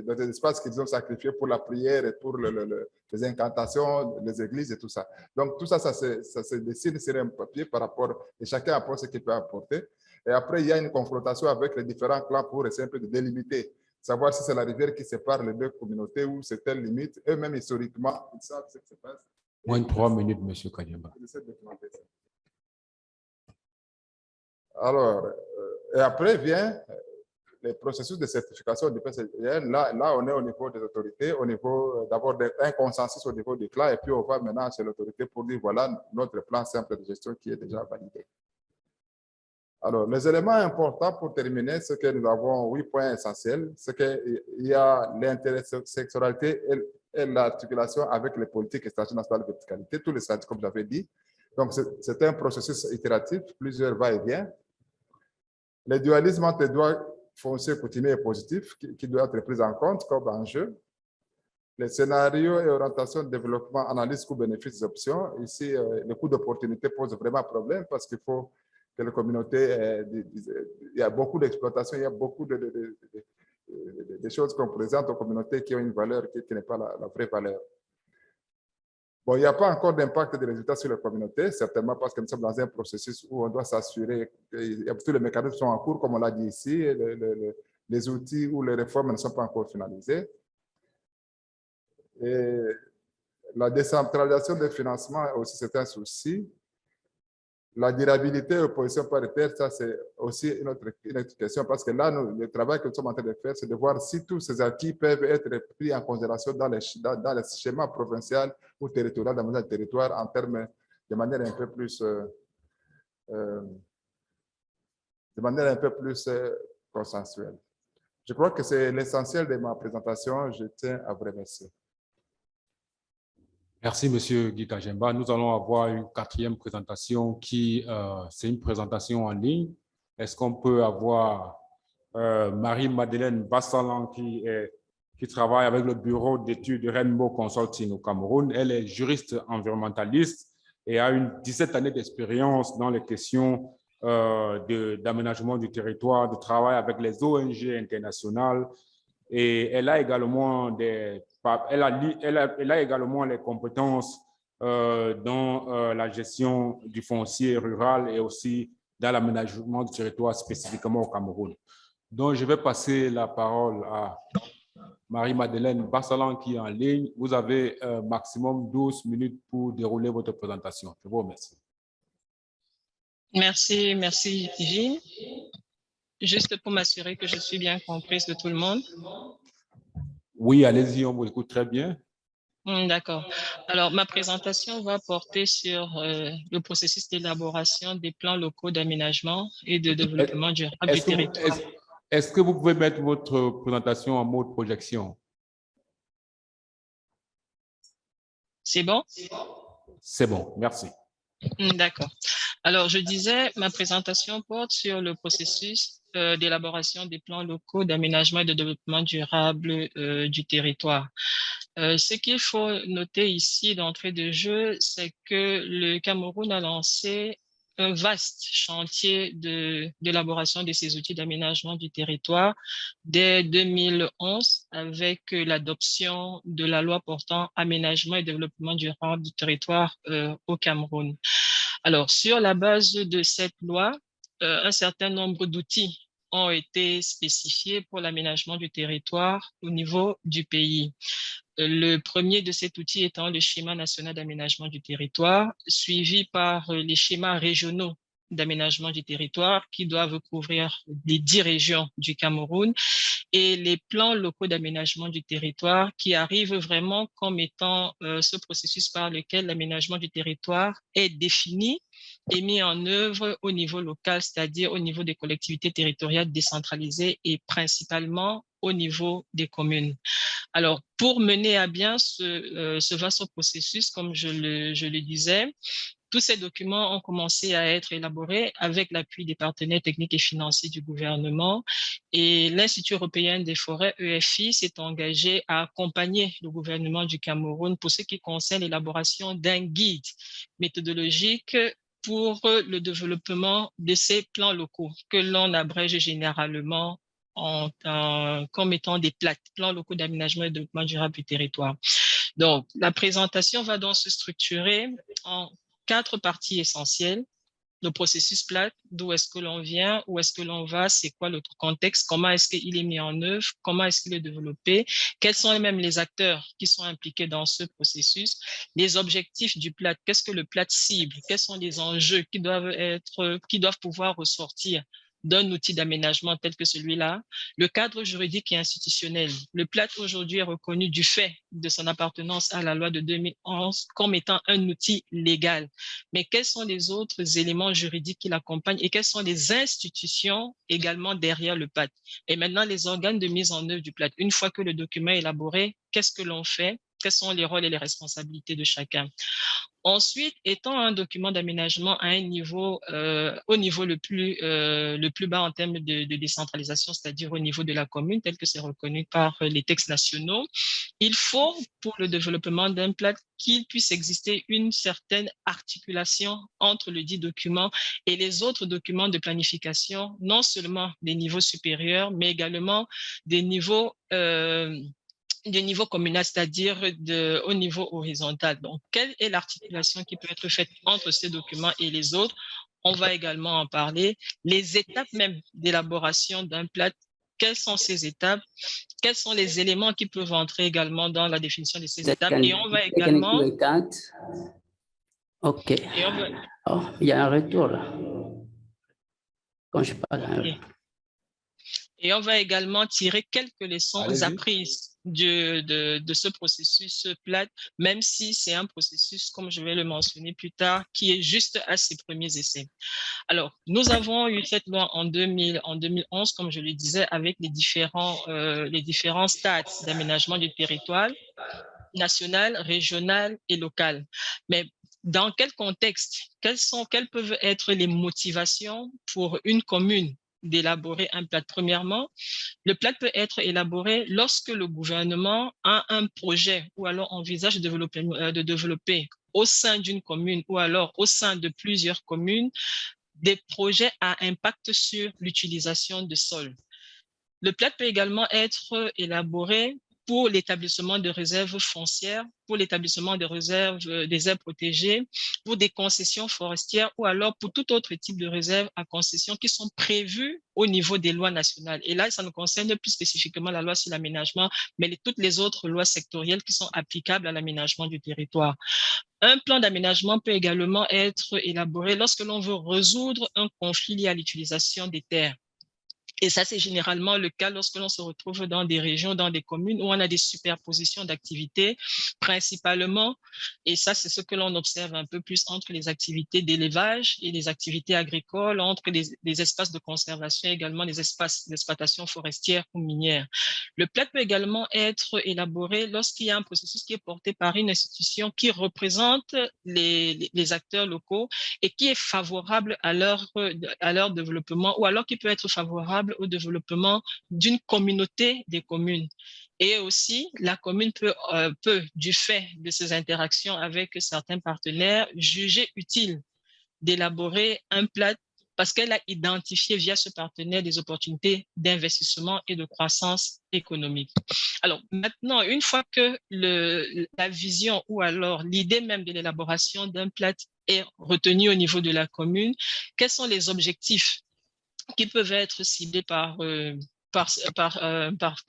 dans des espaces qu'ils ont sacrifiés pour la prière et pour les incantations, les églises et tout ça. Donc, tout ça, ça se dessine sur un papier par rapport, et chacun apporte ce qu'il peut apporter. Et après, il y a une confrontation avec les différents clans pour essayer de délimiter, savoir si c'est la rivière qui sépare les deux communautés ou c'est telle limite. Eux-mêmes, historiquement, ils savent ce qui se passe. Moins de 3 minutes, M. Kadiamba. Alors, et après vient les processus de certification du PCN. Là, on est au niveau des autorités, au niveau d'abord d'un consensus au niveau du clan, et puis on va maintenant chez l'autorité pour dire voilà notre plan simple de gestion qui est déjà validé. Alors, les éléments importants pour terminer, c'est que nous avons 8 points essentiels. C'est qu'il y a l'intersectionnalité et l'articulation avec les politiques et stratégies nationales de verticalité, tous les stratégies, comme j'avais dit. Donc, c'est un processus itératif, plusieurs va-et-vient. Le dualisme entre les droits fonciers coutumiers et positifs qui doit être pris en compte comme enjeu. Les scénarios et orientations de développement, analyse coût-bénéfice des options. Ici, le coût d'opportunité pose vraiment problème parce qu'il faut que les communautés, il y a beaucoup d'exploitation, il y a beaucoup de choses qu'on présente aux communautés qui ont une valeur qui n'est pas la vraie valeur. Bon, il n'y a pas encore d'impact des résultats sur les communautés, certainement parce que nous sommes dans un processus où on doit s'assurer que tous les mécanismes sont en cours, comme on l'a dit ici, et les outils ou les réformes ne sont pas encore finalisés. Et la décentralisation des financements aussi, c'est un souci. La durabilité et l'opposition paritaire, ça c'est aussi une autre question parce que là, le travail que nous sommes en train de faire, c'est de voir si tous ces acquis peuvent être pris en considération dans les schémas provinciaux ou territoriaux, dans le territoire, en termes de manière un peu plus, consensuelle. Je crois que c'est l'essentiel de ma présentation. Je tiens à vous remercier. Merci, M. Guy Kajemba. Nous allons avoir une 4e présentation qui, c'est une présentation en ligne. Est-ce qu'on peut avoir Marie-Madeleine Bassalan qui travaille avec le bureau d'études de Rainbow Consulting au Cameroun. Elle est juriste environnementaliste et a 17 années d'expérience dans les questions d'aménagement du territoire, de travail avec les ONG internationales. Et elle a également elle a également les compétences dans la gestion du foncier rural et aussi dans l'aménagement du territoire spécifiquement au Cameroun. Donc, je vais passer la parole à Marie-Madeleine Bassalan qui est en ligne. Vous avez maximum 12 minutes pour dérouler votre présentation. Je vous remercie. Merci Gilles. Juste pour m'assurer que je suis bien comprise de tout le monde. Oui, allez-y, on vous écoute très bien. D'accord. Alors, ma présentation va porter sur le processus d'élaboration des plans locaux d'aménagement et de développement durable du territoire. Est-ce que vous pouvez mettre votre présentation en mode projection? C'est bon? C'est bon, merci. D'accord. Alors, je disais, ma présentation porte sur le processus d'élaboration des plans locaux d'aménagement et de développement durable du territoire. Ce qu'il faut noter ici d'entrée de jeu, c'est que le Cameroun a lancé un vaste chantier d'élaboration de ces outils d'aménagement du territoire dès 2011 avec l'adoption de la loi portant aménagement et développement durable du territoire au Cameroun. Alors, sur la base de cette loi, un certain nombre d'outils ont été spécifiés pour l'aménagement du territoire au niveau du pays. Le premier de cet outil étant le schéma national d'aménagement du territoire, suivi par les schémas régionaux d'aménagement du territoire qui doivent couvrir les 10 régions du Cameroun et les plans locaux d'aménagement du territoire qui arrivent vraiment comme étant ce processus par lequel l'aménagement du territoire est défini et mis en œuvre au niveau local, c'est-à-dire au niveau des collectivités territoriales décentralisées et principalement au niveau des communes. Alors, pour mener à bien ce vaste processus, comme je le disais, tous ces documents ont commencé à être élaborés avec l'appui des partenaires techniques et financiers du gouvernement et l'Institut européen des forêts, EFI, s'est engagé à accompagner le gouvernement du Cameroun pour ce qui concerne l'élaboration d'un guide méthodologique pour le développement de ces plans locaux que l'on abrège généralement comme étant des plans locaux d'aménagement et de développement durable du territoire. Donc, la présentation va donc se structurer en 4 parties essentielles. Le processus plat, d'où est-ce que l'on vient, où est-ce que l'on va, c'est quoi le contexte, comment est-ce qu'il est mis en œuvre, comment est-ce qu'il est développé, quels sont même les acteurs qui sont impliqués dans ce processus, les objectifs du plat, qu'est-ce que le plat cible, quels sont les enjeux qui doivent pouvoir ressortir d'un outil d'aménagement tel que celui-là, le cadre juridique et institutionnel. Le plat aujourd'hui est reconnu du fait de son appartenance à la loi de 2011 comme étant un outil légal. Mais quels sont les autres éléments juridiques qui l'accompagnent et quelles sont les institutions également derrière le plat? Et maintenant, les organes de mise en œuvre du plat. Une fois que le document est élaboré, qu'est-ce que l'on fait? Quels sont les rôles et les responsabilités de chacun? Ensuite, étant un document d'aménagement à un niveau, au niveau le plus bas en termes de décentralisation, c'est-à-dire au niveau de la commune, tel que c'est reconnu par les textes nationaux, il faut, pour le développement d'un plat, qu'il puisse exister une certaine articulation entre le dit document et les autres documents de planification, non seulement des niveaux supérieurs, mais également des niveaux communal, c'est-à-dire au niveau horizontal. Donc, quelle est l'articulation qui peut être faite entre ces documents et les autres? On va également en parler. Les étapes même d'élaboration d'un plat, quelles sont ces étapes? Quels sont les éléments qui peuvent entrer également dans la définition de ces étapes? Et on va également... OK. Oh, il y a un retour là. Quand je parle... Et on va également tirer quelques leçons apprises de ce processus plat, même si c'est un processus, comme je vais le mentionner plus tard, qui est juste à ses premiers essais. Alors, nous avons eu cette loi en 2011, comme je le disais, avec les différents stades d'aménagement du territoire, national, régional et local. Mais dans quel contexte, quelles peuvent être les motivations pour une commune d'élaborer un plat? Premièrement, le plat peut être élaboré lorsque le gouvernement a un projet ou alors envisage de développer au sein d'une commune ou alors au sein de plusieurs communes des projets à impact sur l'utilisation de sol. Le plat peut également être élaboré pour l'établissement de réserves foncières, pour l'établissement de réserves des aires protégées, pour des concessions forestières ou alors pour tout autre type de réserve à concession qui sont prévues au niveau des lois nationales. Et là, ça ne concerne plus spécifiquement la loi sur l'aménagement, mais toutes les autres lois sectorielles qui sont applicables à l'aménagement du territoire. Un plan d'aménagement peut également être élaboré lorsque l'on veut résoudre un conflit lié à l'utilisation des terres. Et ça, c'est généralement le cas lorsque l'on se retrouve dans des régions, dans des communes où on a des superpositions d'activités, principalement, et ça, c'est ce que l'on observe un peu plus entre les activités d'élevage et les activités agricoles, entre les espaces de conservation, également les espaces d'exploitation forestière ou minière. Le plat peut également être élaboré lorsqu'il y a un processus qui est porté par une institution qui représente les acteurs locaux et qui est favorable à leur développement, ou alors qui peut être favorable favorable au développement d'une communauté des communes. Et aussi, la commune peut, du fait de ses interactions avec certains partenaires, juger utile d'élaborer un plan parce qu'elle a identifié via ce partenaire des opportunités d'investissement et de croissance économique. Alors maintenant, une fois que la vision ou alors l'idée même de l'élaboration d'un plan est retenue au niveau de la commune, quels sont les objectifs qui peuvent être ciblés par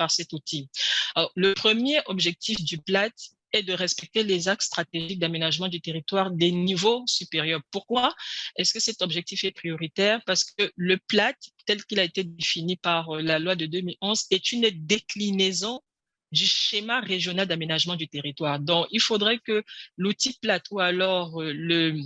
cet outil? Alors, le premier objectif du PLAT est de respecter les axes stratégiques d'aménagement du territoire des niveaux supérieurs. Pourquoi est-ce que cet objectif est prioritaire? Parce que le PLAT, tel qu'il a été défini par la loi de 2011, est une déclinaison du schéma régional d'aménagement du territoire. Donc, il faudrait que l'outil PLAT ou alors le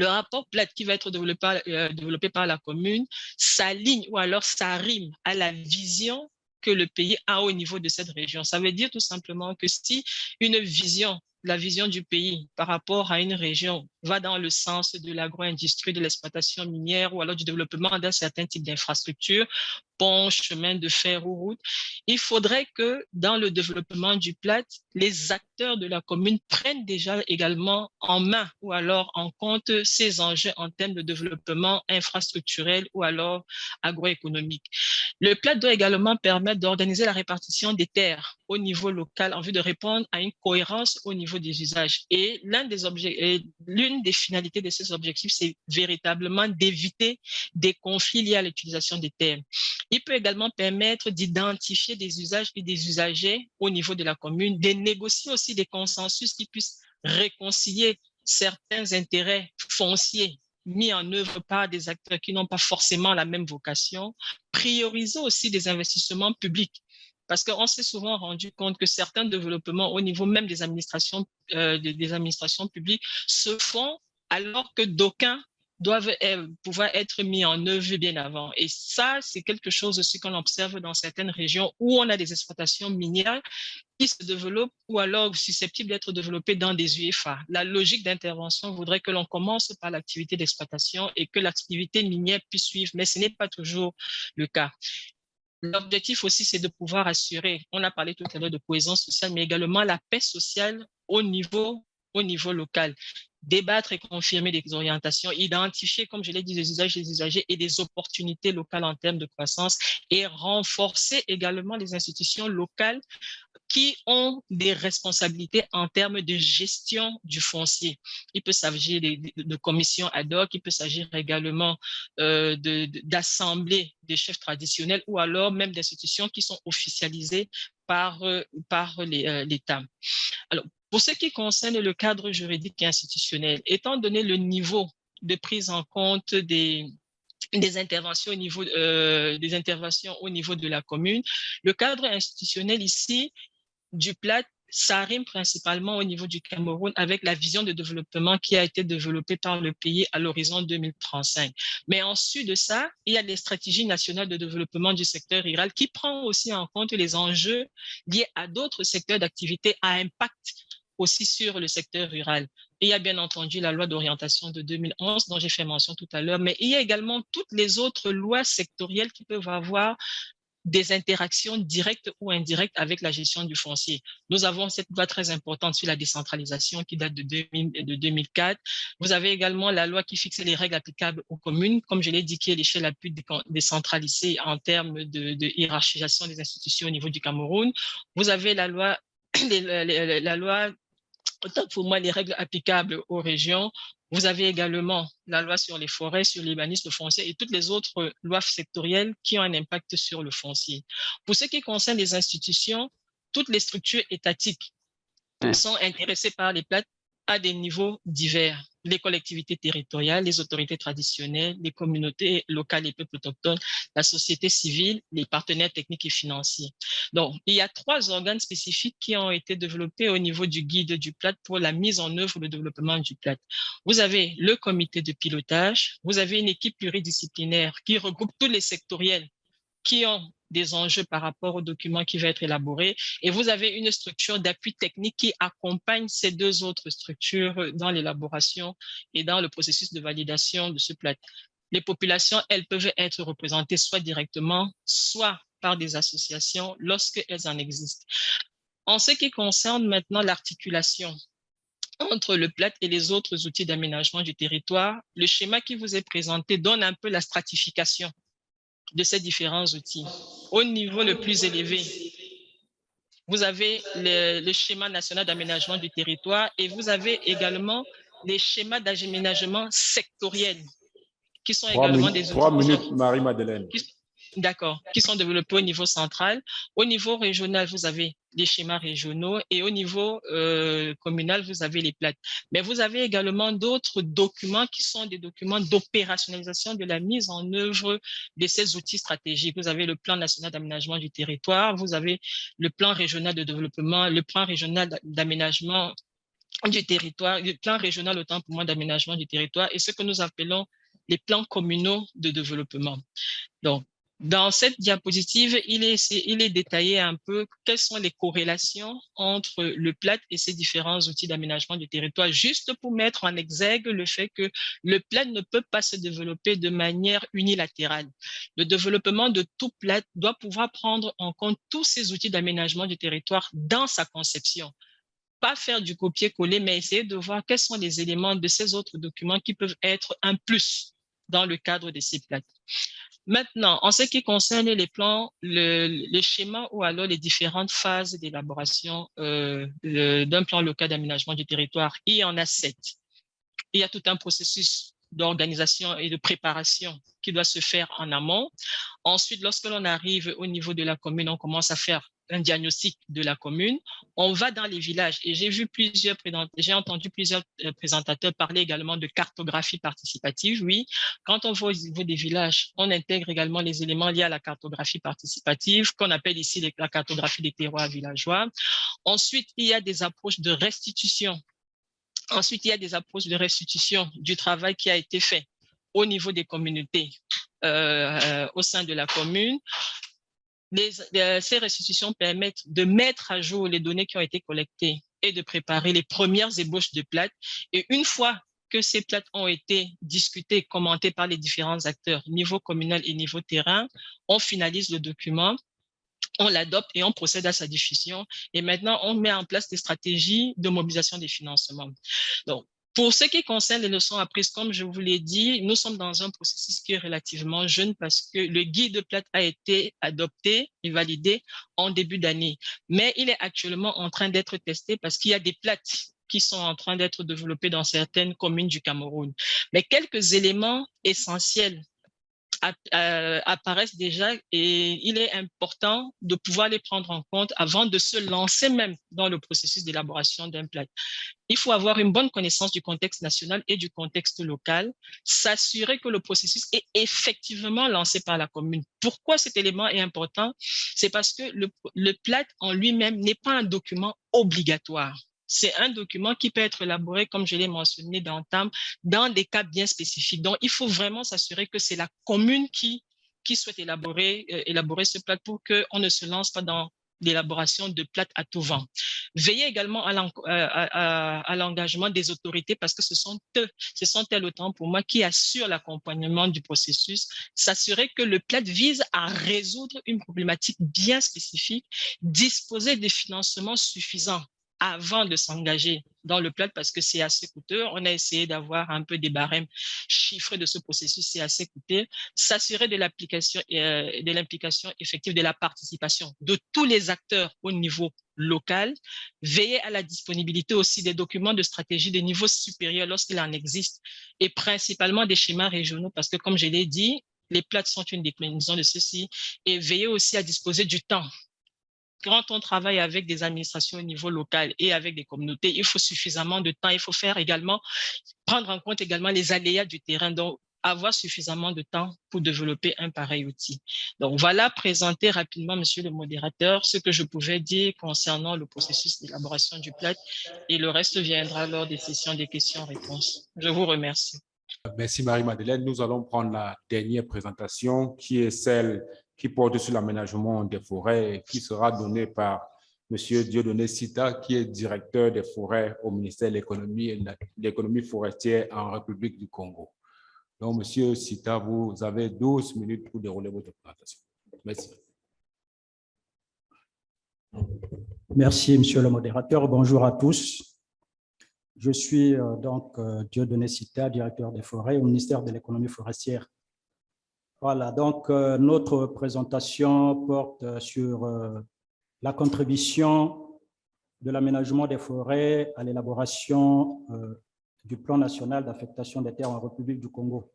rapport PLAT qui va être développé par la commune s'aligne ou alors s'arrime à la vision que le pays a au niveau de cette région. Ça veut dire tout simplement que si une vision, la vision du pays par rapport à une région va dans le sens de l'agro-industrie, de l'exploitation minière ou alors du développement d'un certain type d'infrastructure, ponts, chemins de fer ou routes, il faudrait que dans le développement du PLAT, les acteurs de la commune prennent déjà également en main ou alors en compte ces enjeux en termes de développement infrastructurel ou alors agroéconomique. Le PLAT doit également permettre d'organiser la répartition des terres au niveau local en vue de répondre à une cohérence au niveau des usages. Et l'une des finalités de ces objectifs, c'est véritablement d'éviter des conflits liés à l'utilisation des terres. Il peut également permettre d'identifier des usages et des usagers au niveau de la commune, de négocier aussi des consensus qui puissent réconcilier certains intérêts fonciers mis en œuvre par des acteurs qui n'ont pas forcément la même vocation, prioriser aussi des investissements publics. Parce qu'on s'est souvent rendu compte que certains développements au niveau même des administrations publiques se font alors que d'aucuns doivent pouvoir être mis en œuvre bien avant. Et ça, c'est quelque chose aussi qu'on observe dans certaines régions où on a des exploitations minières qui se développent ou alors susceptibles d'être développées dans des UFA. La logique d'intervention voudrait que l'on commence par l'activité d'exploitation et que l'activité minière puisse suivre, mais ce n'est pas toujours le cas. L'objectif aussi, c'est de pouvoir assurer, on a parlé tout à l'heure de cohésion sociale, mais également la paix sociale au niveau local. Débattre et confirmer des orientations, identifier, comme je l'ai dit, les usages des usagers et des opportunités locales en termes de croissance et renforcer également les institutions locales qui ont des responsabilités en termes de gestion du foncier. Il peut s'agir de commissions ad hoc, il peut s'agir également d'assemblées des chefs traditionnels ou alors même d'institutions qui sont officialisées par l'État. Alors, pour ce qui concerne le cadre juridique et institutionnel, étant donné le niveau de prise en compte des interventions au niveau de la commune, le cadre institutionnel ici du PLAT s'arrime principalement au niveau du Cameroun avec la vision de développement qui a été développée par le pays à l'horizon 2035. Mais ensuite de ça, il y a les stratégies nationales de développement du secteur rural qui prend aussi en compte les enjeux liés à d'autres secteurs d'activité à impact aussi sur le secteur rural. Il y a bien entendu la loi d'orientation de 2011 dont j'ai fait mention tout à l'heure, mais il y a également toutes les autres lois sectorielles qui peuvent avoir des interactions directes ou indirectes avec la gestion du foncier. Nous avons cette loi très importante sur la décentralisation qui date de 2004. Vous avez également la loi qui fixe les règles applicables aux communes, comme je l'ai dit, qui est l'échelle la plus décentralisée en termes de hiérarchisation des institutions au niveau du Cameroun. Vous avez la loi, autant pour moi, les règles applicables aux régions. Vous avez également la loi sur les forêts, sur l'urbanisme foncier et toutes les autres lois sectorielles qui ont un impact sur le foncier. Pour ce qui concerne les institutions, toutes les structures étatiques sont intéressées par les plats à des niveaux divers. Les collectivités territoriales, les autorités traditionnelles, les communautés locales et peuples autochtones, la société civile, les partenaires techniques et financiers. Donc, il y a 3 organes spécifiques qui ont été développés au niveau du guide du PLAT pour la mise en œuvre, le développement du PLAT. Vous avez le comité de pilotage, vous avez une équipe pluridisciplinaire qui regroupe tous les sectoriels qui ont des enjeux par rapport au document qui va être élaboré. Et vous avez une structure d'appui technique qui accompagne ces 2 autres structures dans l'élaboration et dans le processus de validation de ce PLAT. Les populations, elles peuvent être représentées soit directement, soit par des associations lorsqu'elles en existent. En ce qui concerne maintenant l'articulation entre le PLAT et les autres outils d'aménagement du territoire, le schéma qui vous est présenté donne un peu la stratification de ces différents outils. Au niveau le plus élevé, vous avez le schéma national d'aménagement du territoire et vous avez également les schémas d'aménagement sectoriels qui sont également des outils. 3 minutes, Marie-Madeleine. D'accord, qui sont développés au niveau central. Au niveau régional, vous avez les schémas régionaux et au niveau communal, vous avez les plates. Mais vous avez également d'autres documents qui sont des documents d'opérationnalisation de la mise en œuvre de ces outils stratégiques. Vous avez le plan national d'aménagement du territoire, vous avez le plan régional de développement, le plan régional d'aménagement du territoire, le plan régional autant pour moi d'aménagement du territoire et ce que nous appelons les plans communaux de développement. Donc, dans cette diapositive, il est détaillé un peu quelles sont les corrélations entre le PLAT et ces différents outils d'aménagement du territoire, juste pour mettre en exergue le fait que le PLAT ne peut pas se développer de manière unilatérale. Le développement de tout PLAT doit pouvoir prendre en compte tous ces outils d'aménagement du territoire dans sa conception. Pas faire du copier-coller, mais essayer de voir quels sont les éléments de ces autres documents qui peuvent être un plus dans le cadre de ces PLAT. Maintenant, en ce qui concerne les plans, les schémas ou alors les différentes phases d'élaboration d'un plan local d'aménagement du territoire, il y en a 7. Il y a tout un processus d'organisation et de préparation qui doit se faire en amont. Ensuite, lorsque l'on arrive au niveau de la commune, on commence à faire un diagnostic de la commune. On va dans les villages et j'ai entendu plusieurs présentateurs parler également de cartographie participative. Oui, quand on va au niveau des villages, on intègre également les éléments liés à la cartographie participative, qu'on appelle ici la cartographie des terroirs villageois. Ensuite, il y a des approches de restitution. Ensuite, il y a des approches de restitution du travail qui a été fait au niveau des communautés au sein de la commune. Ces restitutions permettent de mettre à jour les données qui ont été collectées et de préparer les premières ébauches de plates. Et une fois que ces plates ont été discutées, commentées par les différents acteurs, niveau communal et niveau terrain, on finalise le document, on l'adopte et on procède à sa diffusion. Et maintenant, on met en place des stratégies de mobilisation des financements. Donc, pour ce qui concerne les leçons apprises, comme je vous l'ai dit, nous sommes dans un processus qui est relativement jeune parce que le guide de plates a été adopté et validé en début d'année. Mais il est actuellement en train d'être testé parce qu'il y a des plates qui sont en train d'être développées dans certaines communes du Cameroun. Mais quelques éléments essentiels apparaissent déjà et il est important de pouvoir les prendre en compte avant de se lancer même dans le processus d'élaboration d'un plat. Il faut avoir une bonne connaissance du contexte national et du contexte local, s'assurer que le processus est effectivement lancé par la commune. Pourquoi cet élément est important? C'est parce que le plat en lui-même n'est pas un document obligatoire. C'est un document qui peut être élaboré, comme je l'ai mentionné d'entame, dans des cas bien spécifiques. Donc, il faut vraiment s'assurer que c'est la commune qui souhaite élaborer ce plat pour qu'on ne se lance pas dans l'élaboration de plats à tout vent. Veillez également à l'engagement des autorités parce que ce sont elles autant pour moi qui assurent l'accompagnement du processus, s'assurer que le plat vise à résoudre une problématique bien spécifique, disposer des financements suffisants avant de s'engager dans le plat parce que c'est assez coûteux. On a essayé d'avoir un peu des barèmes chiffrés de ce processus, c'est assez coûteux. S'assurer de l'implication effective, de la participation de tous les acteurs au niveau local. Veiller à la disponibilité aussi des documents de stratégie de niveau supérieur lorsqu'il en existe et principalement des schémas régionaux parce que comme je l'ai dit, les plats sont une déclinaison de ceci et veiller aussi à disposer du temps. Quand on travaille avec des administrations au niveau local et avec des communautés, il faut suffisamment de temps. Il faut prendre en compte également les aléas du terrain, donc avoir suffisamment de temps pour développer un pareil outil. Donc voilà, présenter rapidement, monsieur le modérateur, ce que je pouvais dire concernant le processus d'élaboration du plat et le reste viendra lors des sessions des questions-réponses. Je vous remercie. Merci Marie-Madeleine. Nous allons prendre la dernière présentation qui est celle qui porte sur l'aménagement des forêts, qui sera donnée par M. Dieudonné Sita, qui est directeur des forêts au ministère de l'économie et de l'économie forestière en République du Congo. Donc, Monsieur Sita, vous avez 12 minutes pour dérouler votre présentation. Merci. Merci, Monsieur le modérateur. Bonjour à tous. Je suis donc Dieudonné Sita, directeur des forêts au ministère de l'économie forestière. Voilà, donc notre présentation porte sur la contribution de l'aménagement des forêts à l'élaboration du plan national d'affectation des terres en République du Congo.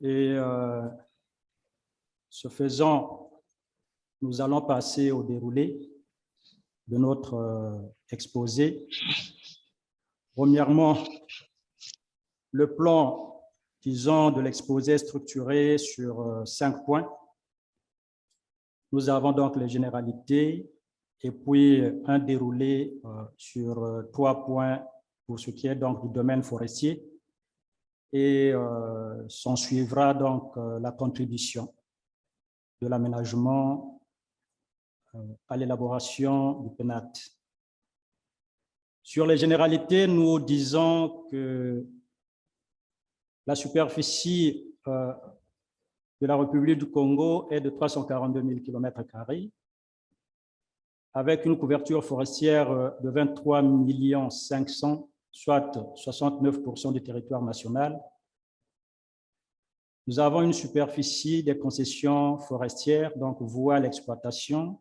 Et ce faisant, nous allons passer au déroulé de notre exposé. Premièrement, le plan, disons, de l'exposé est structuré sur 5 points. Nous avons donc les généralités et puis un déroulé sur 3 points pour ce qui est donc du domaine forestier. Et s'en suivra donc la contribution de l'aménagement à l'élaboration du PNAT. Sur les généralités, nous disons que la superficie de la République du Congo est de 342 000 km², avec une couverture forestière de 23 500 000, soit 69% du territoire national. Nous avons une superficie des concessions forestières, donc voie à l'exploitation,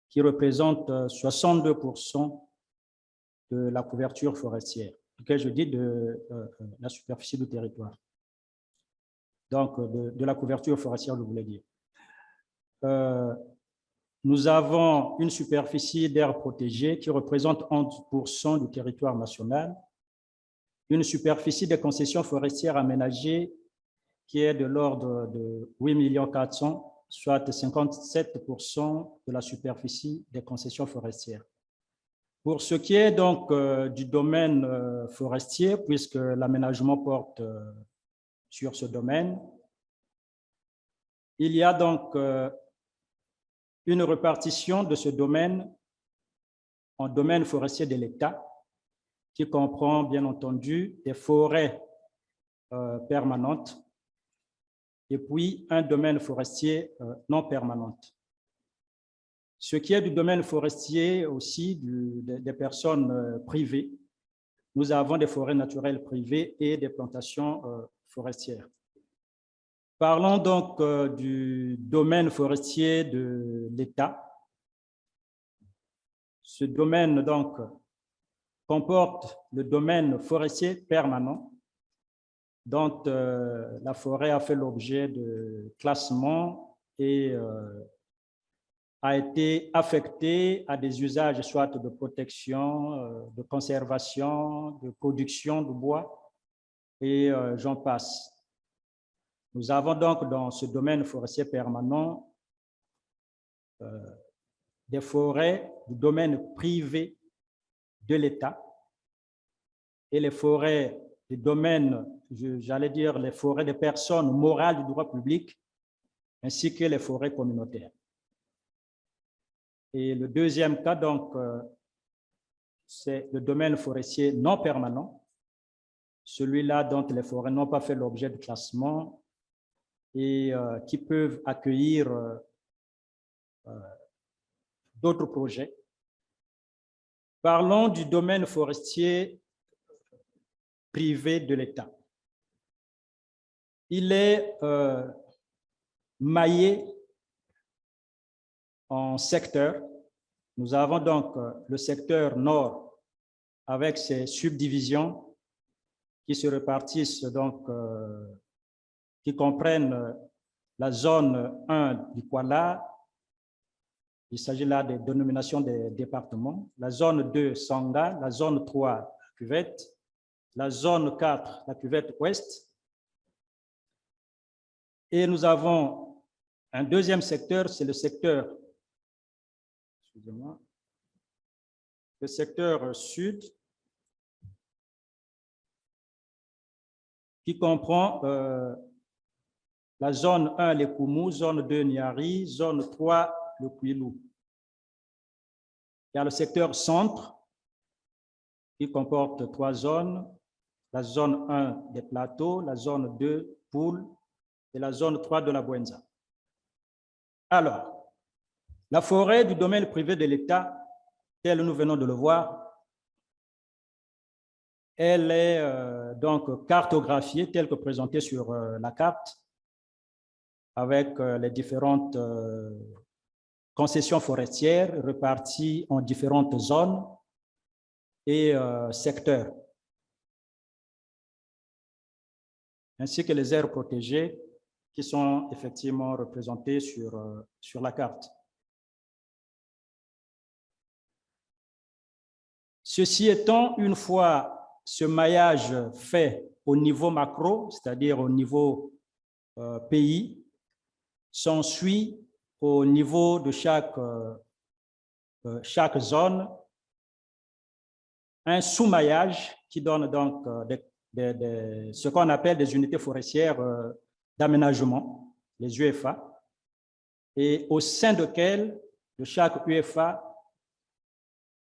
qui représente 62% de la couverture forestière, je dis de la superficie du territoire. Donc, de la couverture forestière, je voulais dire. Nous avons une superficie d'aires protégées qui représente 11% du territoire national, une superficie des concessions forestières aménagées qui est de l'ordre de 8 400 000, soit 57% de la superficie des concessions forestières. Pour ce qui est donc du domaine forestier, puisque l'aménagement porte sur ce domaine, il y a donc une répartition de ce domaine en domaine forestier de l'État, qui comprend bien entendu des forêts permanentes et puis un domaine forestier non permanent. Ce qui est du domaine forestier aussi des personnes privées, nous avons des forêts naturelles privées et des plantations forestières. Parlons donc du domaine forestier de l'État. Ce domaine donc comporte le domaine forestier permanent, dont la forêt a fait l'objet de classement et a été affectée à des usages soit de protection, de conservation, de production de bois, et j'en passe. Nous avons donc dans ce domaine forestier permanent des forêts du domaine privé de l'État et les forêts du domaine, j'allais dire les forêts des personnes morales du droit public, ainsi que les forêts communautaires. Et le deuxième cas, donc, c'est le domaine forestier non permanent. Celui-là dont les forêts n'ont pas fait l'objet de classement et qui peuvent accueillir d'autres projets. Parlons du domaine forestier privé de l'État. Il est maillé en secteurs. Nous avons donc le secteur nord avec ses subdivisions qui se répartissent donc, qui comprennent la zone 1 du Kuala, il s'agit là des dénominations des départements, la zone 2 Sanga, la zone 3 la Cuvette, la zone 4 la Cuvette ouest, et nous avons un deuxième secteur, c'est le secteur, excusez-moi, le secteur sud, qui comprend la zone 1, les Koumou, zone 2, Niari, zone 3, le Kouilou. Il y a le secteur centre, qui comporte 3 zones, la zone 1 des plateaux, la zone 2 Poule et la zone 3 de la Bouenza. Alors, la forêt du domaine privé de l'État, tel nous venons de le voir, elle est donc cartographiée telle que présentée sur la carte avec les différentes concessions forestières réparties en différentes zones et secteurs, ainsi que les aires protégées qui sont effectivement représentées sur la carte. Ceci étant, une fois ce maillage fait au niveau macro, c'est-à-dire au niveau pays, s'ensuit au niveau de chaque zone un sous-maillage qui donne donc ce qu'on appelle des unités forestières d'aménagement, les UFA, et au sein de chaque UFA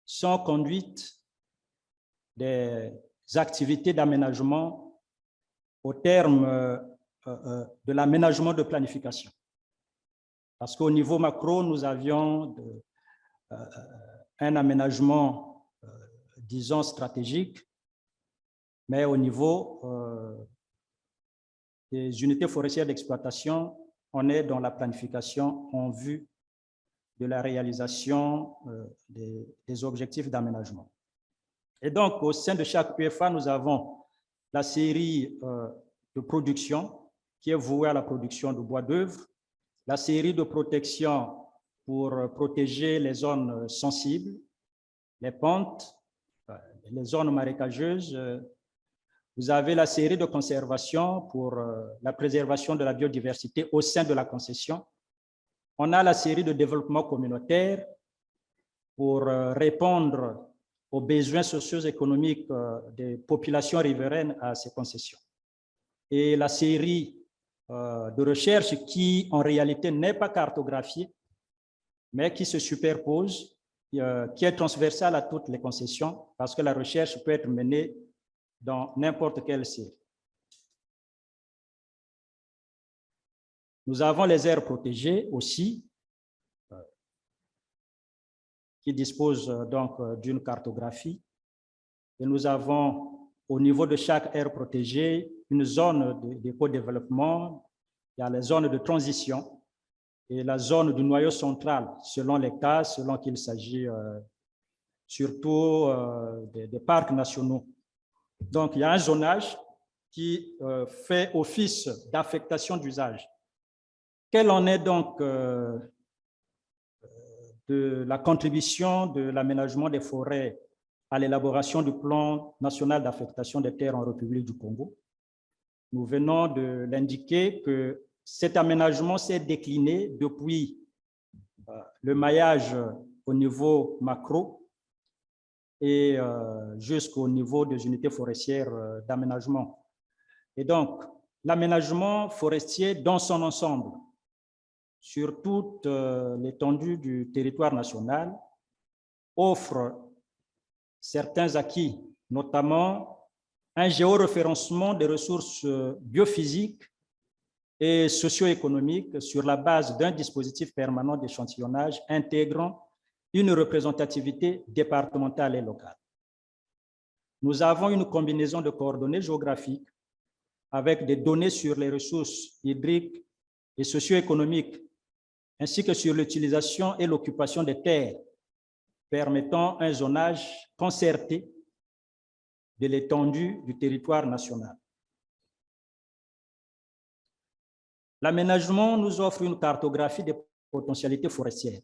sont conduites des activités d'aménagement au terme de l'aménagement de planification. Parce qu'au niveau macro, nous avions un aménagement, disons, stratégique, mais au niveau des unités forestières d'exploitation, on est dans la planification en vue de la réalisation des objectifs d'aménagement. Et donc, au sein de chaque UFA, nous avons la série de production qui est vouée à la production de bois d'œuvre, la série de protection pour protéger les zones sensibles, les pentes, les zones marécageuses. Vous avez la série de conservation pour la préservation de la biodiversité au sein de la concession. On a la série de développement communautaire pour répondre aux besoins socio-économiques des populations riveraines à ces concessions. Et la série de recherche qui, en réalité, n'est pas cartographiée, mais qui se superpose, qui est transversale à toutes les concessions, parce que la recherche peut être menée dans n'importe quelle série. Nous avons les aires protégées aussi, qui disposent donc d'une cartographie. Et nous avons au niveau de chaque aire protégée une zone d'éco-développement, il y a les zones de transition et la zone du noyau central, selon les cas, selon qu'il s'agit surtout des parcs nationaux. Donc, il y a un zonage qui fait office d'affectation d'usage. Quelle en est donc de la contribution de l'aménagement des forêts à l'élaboration du plan national d'affectation des terres en République du Congo? Nous venons de l'indiquer que cet aménagement s'est décliné depuis le maillage au niveau macro et jusqu'au niveau des unités forestières d'aménagement. Et donc, l'aménagement forestier dans son ensemble, sur toute l'étendue du territoire national, offre certains acquis, notamment un géoréférencement des ressources biophysiques et socio-économiques sur la base d'un dispositif permanent d'échantillonnage intégrant une représentativité départementale et locale. Nous avons une combinaison de coordonnées géographiques avec des données sur les ressources hydriques et socio-économiques, ainsi que sur l'utilisation et l'occupation des terres, permettant un zonage concerté de l'étendue du territoire national. L'aménagement nous offre une cartographie des potentialités forestières,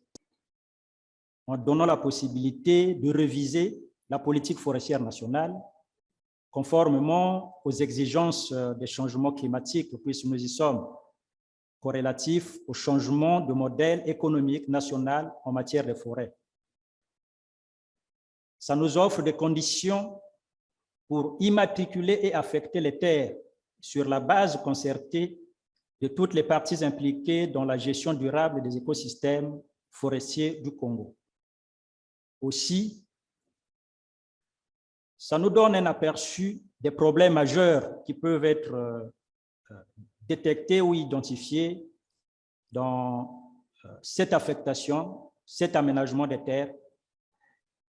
en donnant la possibilité de réviser la politique forestière nationale conformément aux exigences des changements climatiques, puisque nous y sommes corrélatifs au changement de modèle économique national en matière de forêt. Ça nous offre des conditions pour immatriculer et affecter les terres sur la base concertée de toutes les parties impliquées dans la gestion durable des écosystèmes forestiers du Congo. Aussi, ça nous donne un aperçu des problèmes majeurs qui peuvent être détectés ou identifiés dans cette affectation, cet aménagement des terres.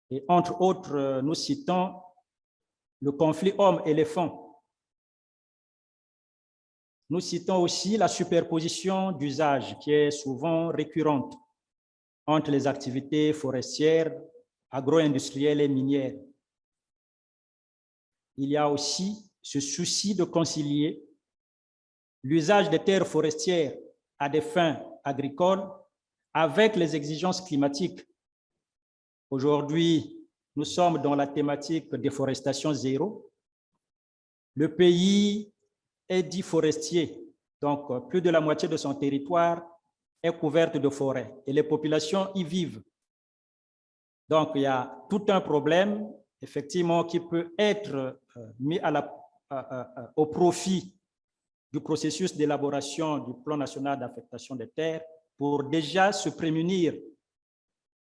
Et entre autres, nous citons le conflit homme-éléphant. Nous citons aussi la superposition d'usages qui est souvent récurrente entre les activités forestières, agro-industrielles et minières. Il y a aussi ce souci de concilier l'usage des terres forestières à des fins agricoles avec les exigences climatiques. Aujourd'hui, nous sommes dans la thématique déforestation zéro. Le pays est dit forestier, donc plus de la moitié de son territoire est couverte de forêts et les populations y vivent. Donc, il y a tout un problème, effectivement, qui peut être mis au profit du processus d'élaboration du plan national d'affectation des terres pour déjà se prémunir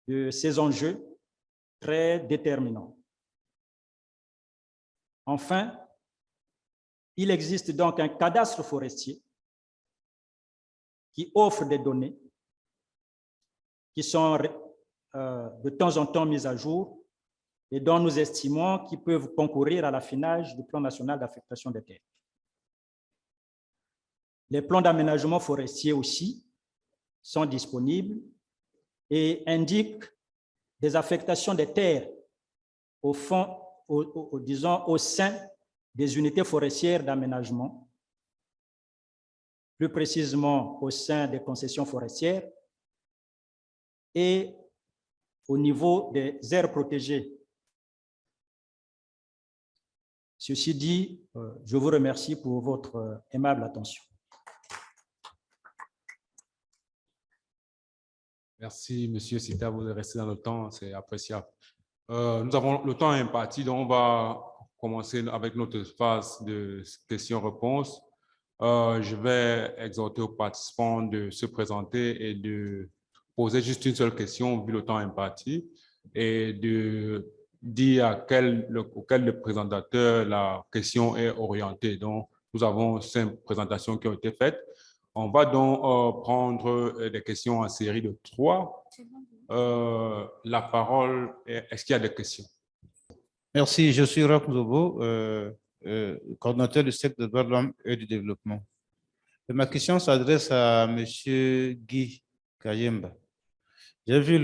de ces enjeux très déterminants. Enfin, il existe donc un cadastre forestier qui offre des données qui sont de temps en temps mises à jour et dont nous estimons qu'ils peuvent concourir à l'affinage du plan national d'affectation des terres. Les plans d'aménagement forestier aussi sont disponibles et indiquent des affectations des terres au sein des unités forestières d'aménagement, plus précisément au sein des concessions forestières et au niveau des aires protégées. Ceci dit, je vous remercie pour votre aimable attention. Merci, Monsieur Sita, vous êtes resté dans le temps, c'est appréciable. Nous avons le temps imparti, donc on va commencer avec notre phase de questions-réponses. Je vais exhorter aux participants de se présenter et de poser juste une seule question vu le temps imparti et de dire auquel le présentateur la question est orientée. Donc, nous avons 5 présentations qui ont été faites. On va donc prendre des questions en série de 3. La parole, est-ce qu'il y a des questions? Merci, je suis Roch Zobo, coordonnateur du secteur des droits de l'homme et du développement. Et ma question s'adresse à M. Guy Kayemba. J'ai vu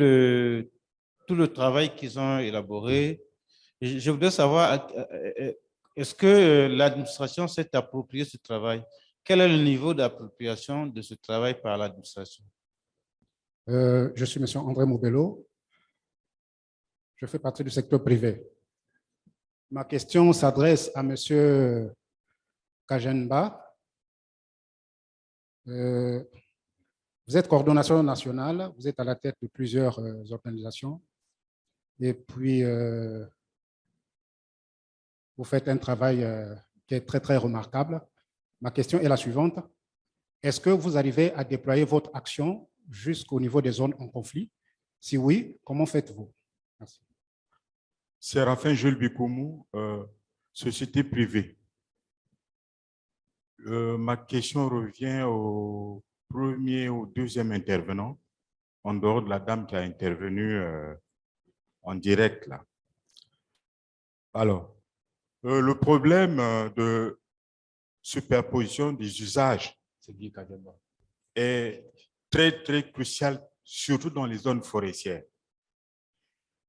tout le travail qu'ils ont élaboré. Je voudrais savoir, est-ce que l'administration s'est appropriée ce travail? Quel est le niveau d'appropriation de ce travail par l'administration? Je suis M. André Moubello. Je fais partie du secteur privé. Ma question s'adresse à M. Kajenba. Vous êtes coordination nationale, vous êtes à la tête de plusieurs organisations et puis vous faites un travail qui est très, très remarquable. Ma question est la suivante. Est-ce que vous arrivez à déployer votre action jusqu'au niveau des zones en conflit? Si oui, comment faites-vous? Merci. Séraphin Jules Bikoumou, société privée. Ma question revient au premier ou deuxième intervenant, en dehors de la dame qui a intervenu en direct là. Alors, le problème de superposition des usages est très, très crucial, surtout dans les zones forestières.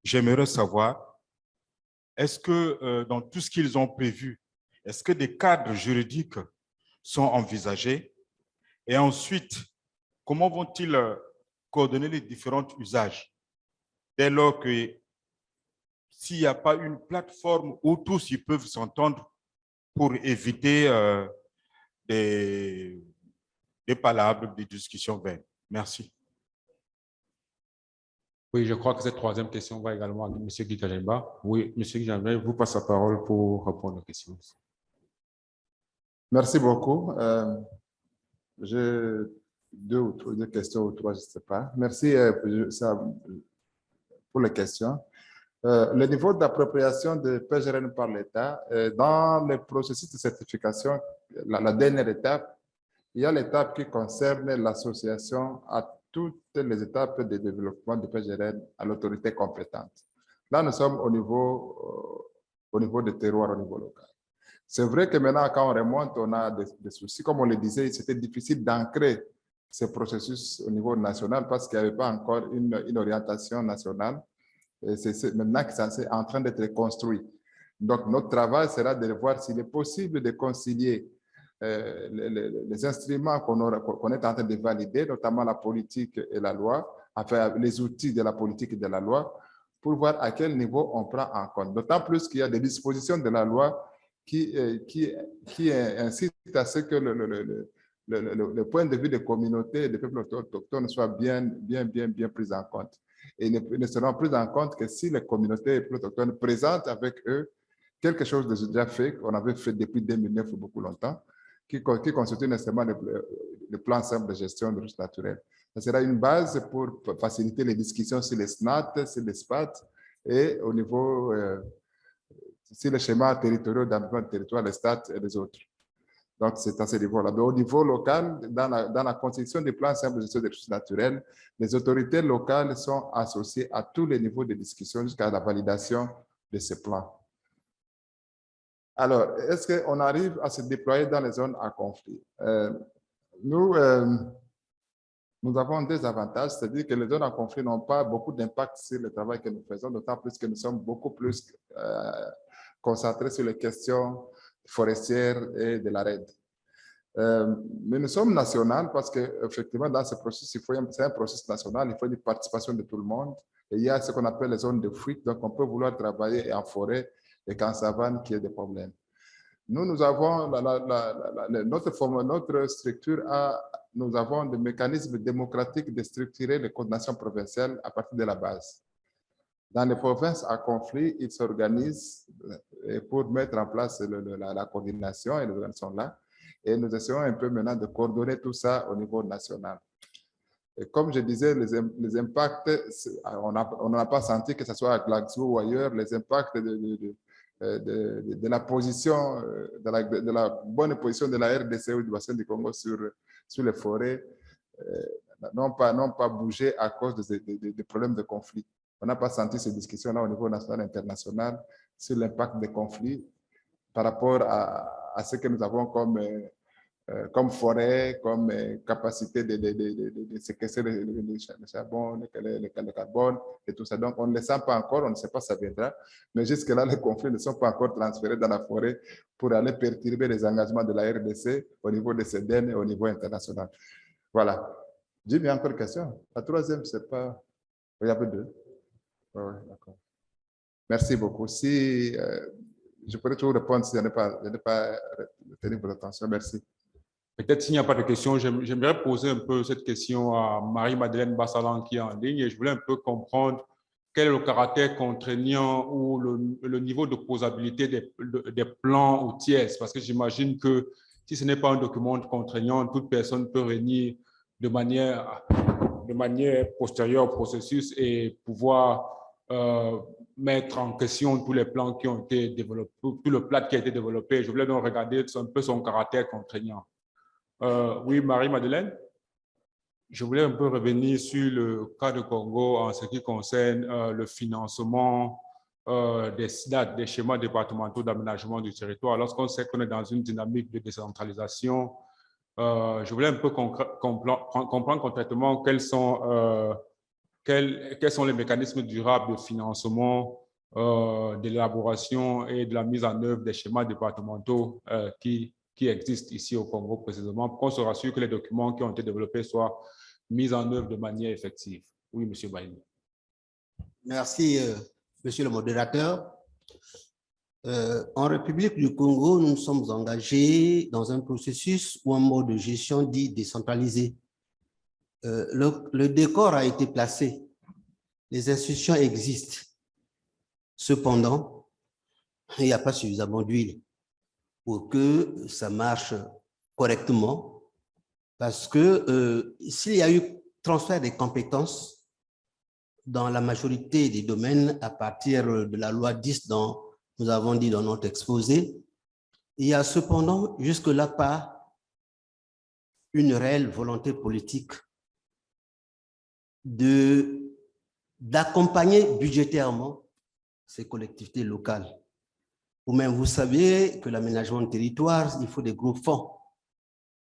J'aimerais savoir, est-ce que dans tout ce qu'ils ont prévu, est-ce que des cadres juridiques sont envisagés? Et ensuite, comment vont-ils coordonner les différents usages? Dès lors que s'il n'y a pas une plateforme où tous ils peuvent s'entendre pour éviter des palabres, des discussions vaines. Merci. Oui, je crois que cette troisième question va également à M. Guy Kayemba. Oui, M. Guy Kayemba, je vous passe la parole pour répondre aux questions. Merci beaucoup. J'ai deux questions ou trois, je ne sais pas. Merci pour les questions. Le niveau d'appropriation de PGRN par l'État, dans le processus de certification, la dernière étape, il y a l'étape qui concerne l'association à toutes les étapes de développement de PGRN à l'autorité compétente. Là, nous sommes au niveau des terroirs, au niveau local. C'est vrai que maintenant, quand on remonte, on a des soucis. Comme on le disait, c'était difficile d'ancrer ce processus au niveau national parce qu'il n'y avait pas encore une orientation nationale. C'est maintenant que ça est en train d'être construit. Donc, notre travail sera de voir s'il est possible de concilier les instruments qu'on est en train de valider, notamment la politique et la loi, enfin les outils de la politique et de la loi, pour voir à quel niveau on prend en compte. D'autant plus qu'il y a des dispositions de la loi qui incitent à ce que le point de vue des communautés et des peuples autochtones soit bien pris en compte. Et ne seront pris en compte que si les communautés et les peuples autochtones présentent avec eux quelque chose de déjà fait, qu'on avait fait depuis 2009 ou beaucoup longtemps, qui constitue nécessairement le plan simple de gestion des ressources naturelles. Ça sera une base pour faciliter les discussions sur les SNAT, sur les SPAT et au niveau, sur les schémas territoriaux d'aménagement du territoire, les STAT et les autres. Donc, c'est à ce niveau-là. Au niveau local, dans la constitution des plans simples de gestion des ressources naturelles, les autorités locales sont associées à tous les niveaux de discussion jusqu'à la validation de ces plans. Alors, est-ce qu'on arrive à se déployer dans les zones à conflit? Nous avons deux avantages, c'est-à-dire que les zones à conflit n'ont pas beaucoup d'impact sur le travail que nous faisons, d'autant plus que nous sommes beaucoup plus concentrés sur les questions forestières et de la RED. Mais nous sommes nationaux parce qu'effectivement, dans ce processus, c'est un processus national, il faut une participation de tout le monde. Et il y a ce qu'on appelle les zones de fuite, donc on peut vouloir travailler en forêt et qu'en savane, qu'il y ait des problèmes. Nous avons notre structure nous avons des mécanismes démocratiques de structurer les coordinations provinciales à partir de la base. Dans les provinces à conflit, ils s'organisent pour mettre en place la coordination et les organisations là. Et nous essayons un peu maintenant de coordonner tout ça au niveau national. Et comme je disais, les impacts, on n'a pas senti que ce soit à Glaxo ou ailleurs, les impacts de la position, de la bonne position de la RDC ou du bassin du Congo sur les forêts n'ont pas bougé à cause des problèmes de conflit. On n'a pas senti ces discussions-là au niveau national et international sur l'impact des conflits par rapport à ce que nous avons comme forêt, comme capacité de séquestrer le charbon, le carbone et tout ça. Donc, on ne le sent pas encore, on ne sait pas si ça viendra, mais jusque-là, les conflits ne sont pas encore transférés dans la forêt pour aller perturber les engagements de la RDC au niveau de CEDEN et au niveau international. Voilà. Jim, il y a encore une question? La troisième, c'est pas... Il y avait deux. Oui, d'accord. Merci beaucoup. Si je pourrais toujours répondre si je n'ai pas retenu votre attention. Merci. Peut-être s'il n'y a pas de questions, j'aimerais poser un peu cette question à Marie-Madeleine Bassalan qui est en ligne et je voulais un peu comprendre quel est le caractère contraignant ou le niveau de posabilité des plans ou tiers, parce que j'imagine que si ce n'est pas un document contraignant, toute personne peut venir de manière postérieure au processus et pouvoir mettre en question tous les plans qui ont été développés, tout le plat qui a été développé. Je voulais donc regarder un peu son caractère contraignant. Oui, Marie-Madeleine, je voulais un peu revenir sur le cas de Congo en ce qui concerne le financement des SNAT, des schémas départementaux d'aménagement du territoire. Lorsqu'on sait qu'on est dans une dynamique de décentralisation, je voulais un peu comprendre concrètement quels sont les mécanismes durables de financement, de l'élaboration et de la mise en œuvre des schémas départementaux qui existent ici au Congo précisément, pour qu'on se rassure que les documents qui ont été développés soient mis en œuvre de manière effective. Oui, M. Baïni. Merci, Monsieur le modérateur. En République du Congo, nous sommes engagés dans un processus ou un mode de gestion dit décentralisé. Le décor a été placé. Les institutions existent. Cependant, il n'y a pas suffisamment d'huile pour que ça marche correctement, parce que s'il y a eu transfert des compétences, dans la majorité des domaines à partir de la loi 10 dont nous avons dit dans notre exposé. Il y a cependant jusque-là pas une réelle volonté politique d'accompagner budgétairement ces collectivités locales. Vous-même, vous savez que l'aménagement de territoire, il faut des gros fonds.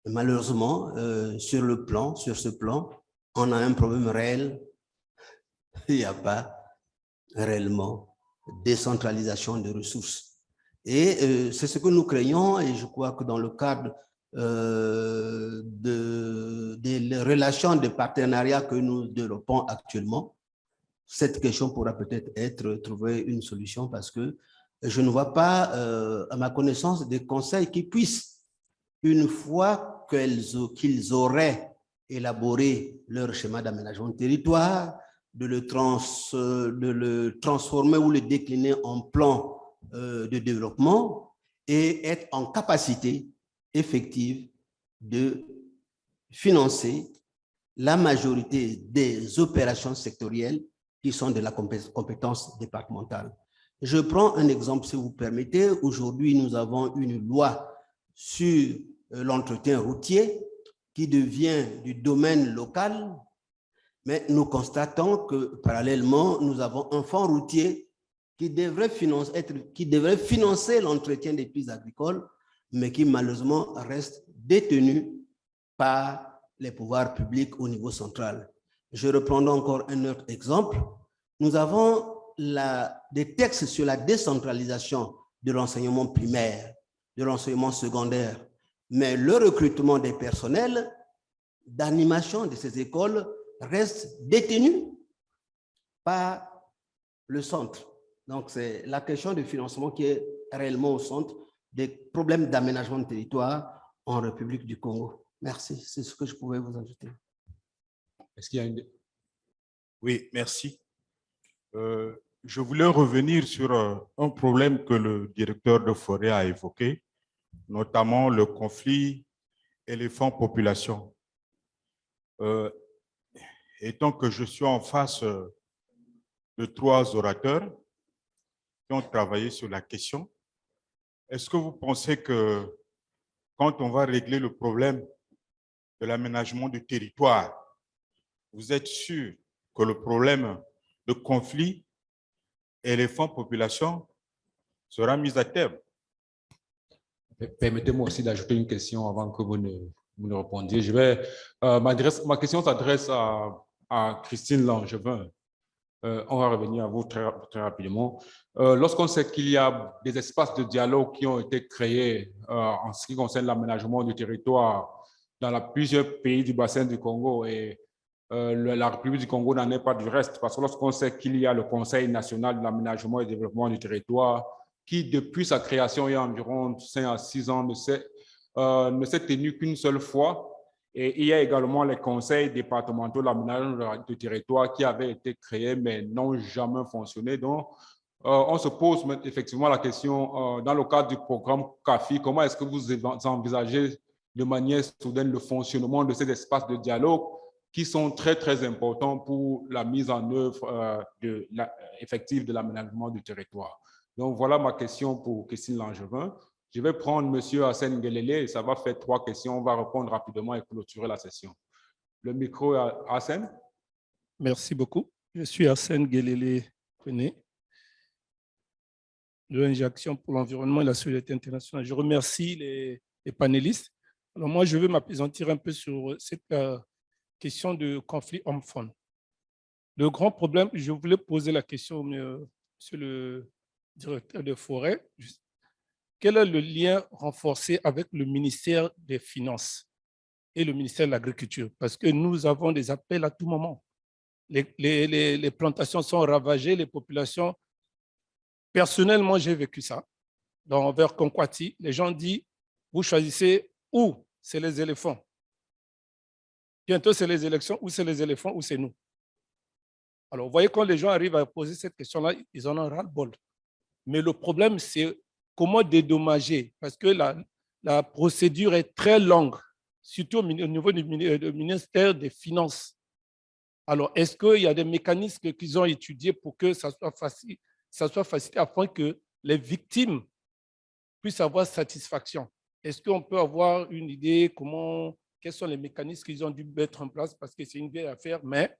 Et malheureusement, sur ce plan, on a un problème réel. Il n'y a pas réellement décentralisation des ressources. Et c'est ce que nous craignons, et je crois que dans le cadre des relations de partenariat que nous développons actuellement, cette question pourra peut-être trouver une solution, parce que je ne vois pas, à ma connaissance, des conseils qui puissent, une fois qu'ils auraient élaboré leur schéma d'aménagement de territoire, de le transformer ou le décliner en plan de développement et être en capacité effective de financer la majorité des opérations sectorielles qui sont de la compétence départementale. Je prends un exemple, si vous permettez. Aujourd'hui, nous avons une loi sur l'entretien routier qui devient du domaine local, mais nous constatons que parallèlement, nous avons un fonds routier qui devrait financer l'entretien des pistes agricoles, mais qui malheureusement reste détenu par les pouvoirs publics au niveau central. Je reprends encore un autre exemple. Nous avons des textes sur la décentralisation de l'enseignement primaire, de l'enseignement secondaire, mais le recrutement des personnels d'animation de ces écoles reste détenu par le centre. Donc, c'est la question du financement qui est réellement au centre des problèmes d'aménagement de territoire en République du Congo. Merci, c'est ce que je pouvais vous ajouter. Est-ce qu'il y a une... Oui, merci. Je voulais revenir sur un problème que le directeur de forêt a évoqué, notamment le conflit éléphant-population. Étant que je suis en face de 3 orateurs qui ont travaillé sur la question, est-ce que vous pensez que quand on va régler le problème de l'aménagement du territoire, vous êtes sûr que le problème de conflit éléphant-population sera mis à terme? Permettez-moi aussi d'ajouter une question avant que vous ne répondiez. Ma question s'adresse à Christine Langevin. On va revenir à vous très rapidement. Lorsqu'on sait qu'il y a des espaces de dialogue qui ont été créés en ce qui concerne l'aménagement du territoire dans plusieurs pays du bassin du Congo, et la République du Congo n'en est pas du reste, parce que lorsqu'on sait qu'il y a le Conseil national de l'aménagement et du développement du territoire qui, depuis sa création il y a environ 5 à 6 ans, ne s'est tenu qu'une seule fois. Et il y a également les conseils départementaux de l'aménagement du territoire qui avaient été créés mais n'ont jamais fonctionné. Donc, on se pose effectivement la question, dans le cadre du programme CAFI, comment est-ce que vous envisagez de manière soudaine le fonctionnement de ces espaces de dialogue qui sont très, très importants pour la mise en œuvre effective de l'aménagement du territoire. Donc, voilà ma question pour Christine Langevin. Je vais prendre M. Hassen Guelele et ça va faire 3 questions. On va répondre rapidement et clôturer la session. Le micro est à Hassen. Merci beaucoup. Je suis Hassen Guelele Kone, de l'ONG Action pour l'environnement et la solidarité internationale. Je remercie les panélistes. Alors moi, je veux m'appesantir un peu sur cette question de conflit homme-femme. Le grand problème, je voulais poser la question, monsieur le directeur de forêt, quel est le lien renforcé avec le ministère des Finances et le ministère de l'Agriculture? Parce que nous avons des appels à tout moment. Les plantations sont ravagées, les populations. Personnellement, j'ai vécu ça. Vers Konkwati, les gens disent, vous choisissez où? C'est les éléphants. Bientôt, c'est les élections, ou c'est les éléphants, ou c'est nous. Alors, vous voyez, quand les gens arrivent à poser cette question-là, ils en ont ras-le-bol. Mais le problème, c'est comment dédommager, parce que la procédure est très longue, surtout au niveau du ministère des Finances. Alors, est-ce qu'il y a des mécanismes qu'ils ont étudiés pour que ça soit facile afin que les victimes puissent avoir satisfaction? Est-ce qu'on peut avoir une idée quels sont les mécanismes qu'ils ont dû mettre en place? Parce que c'est une vieille affaire, mais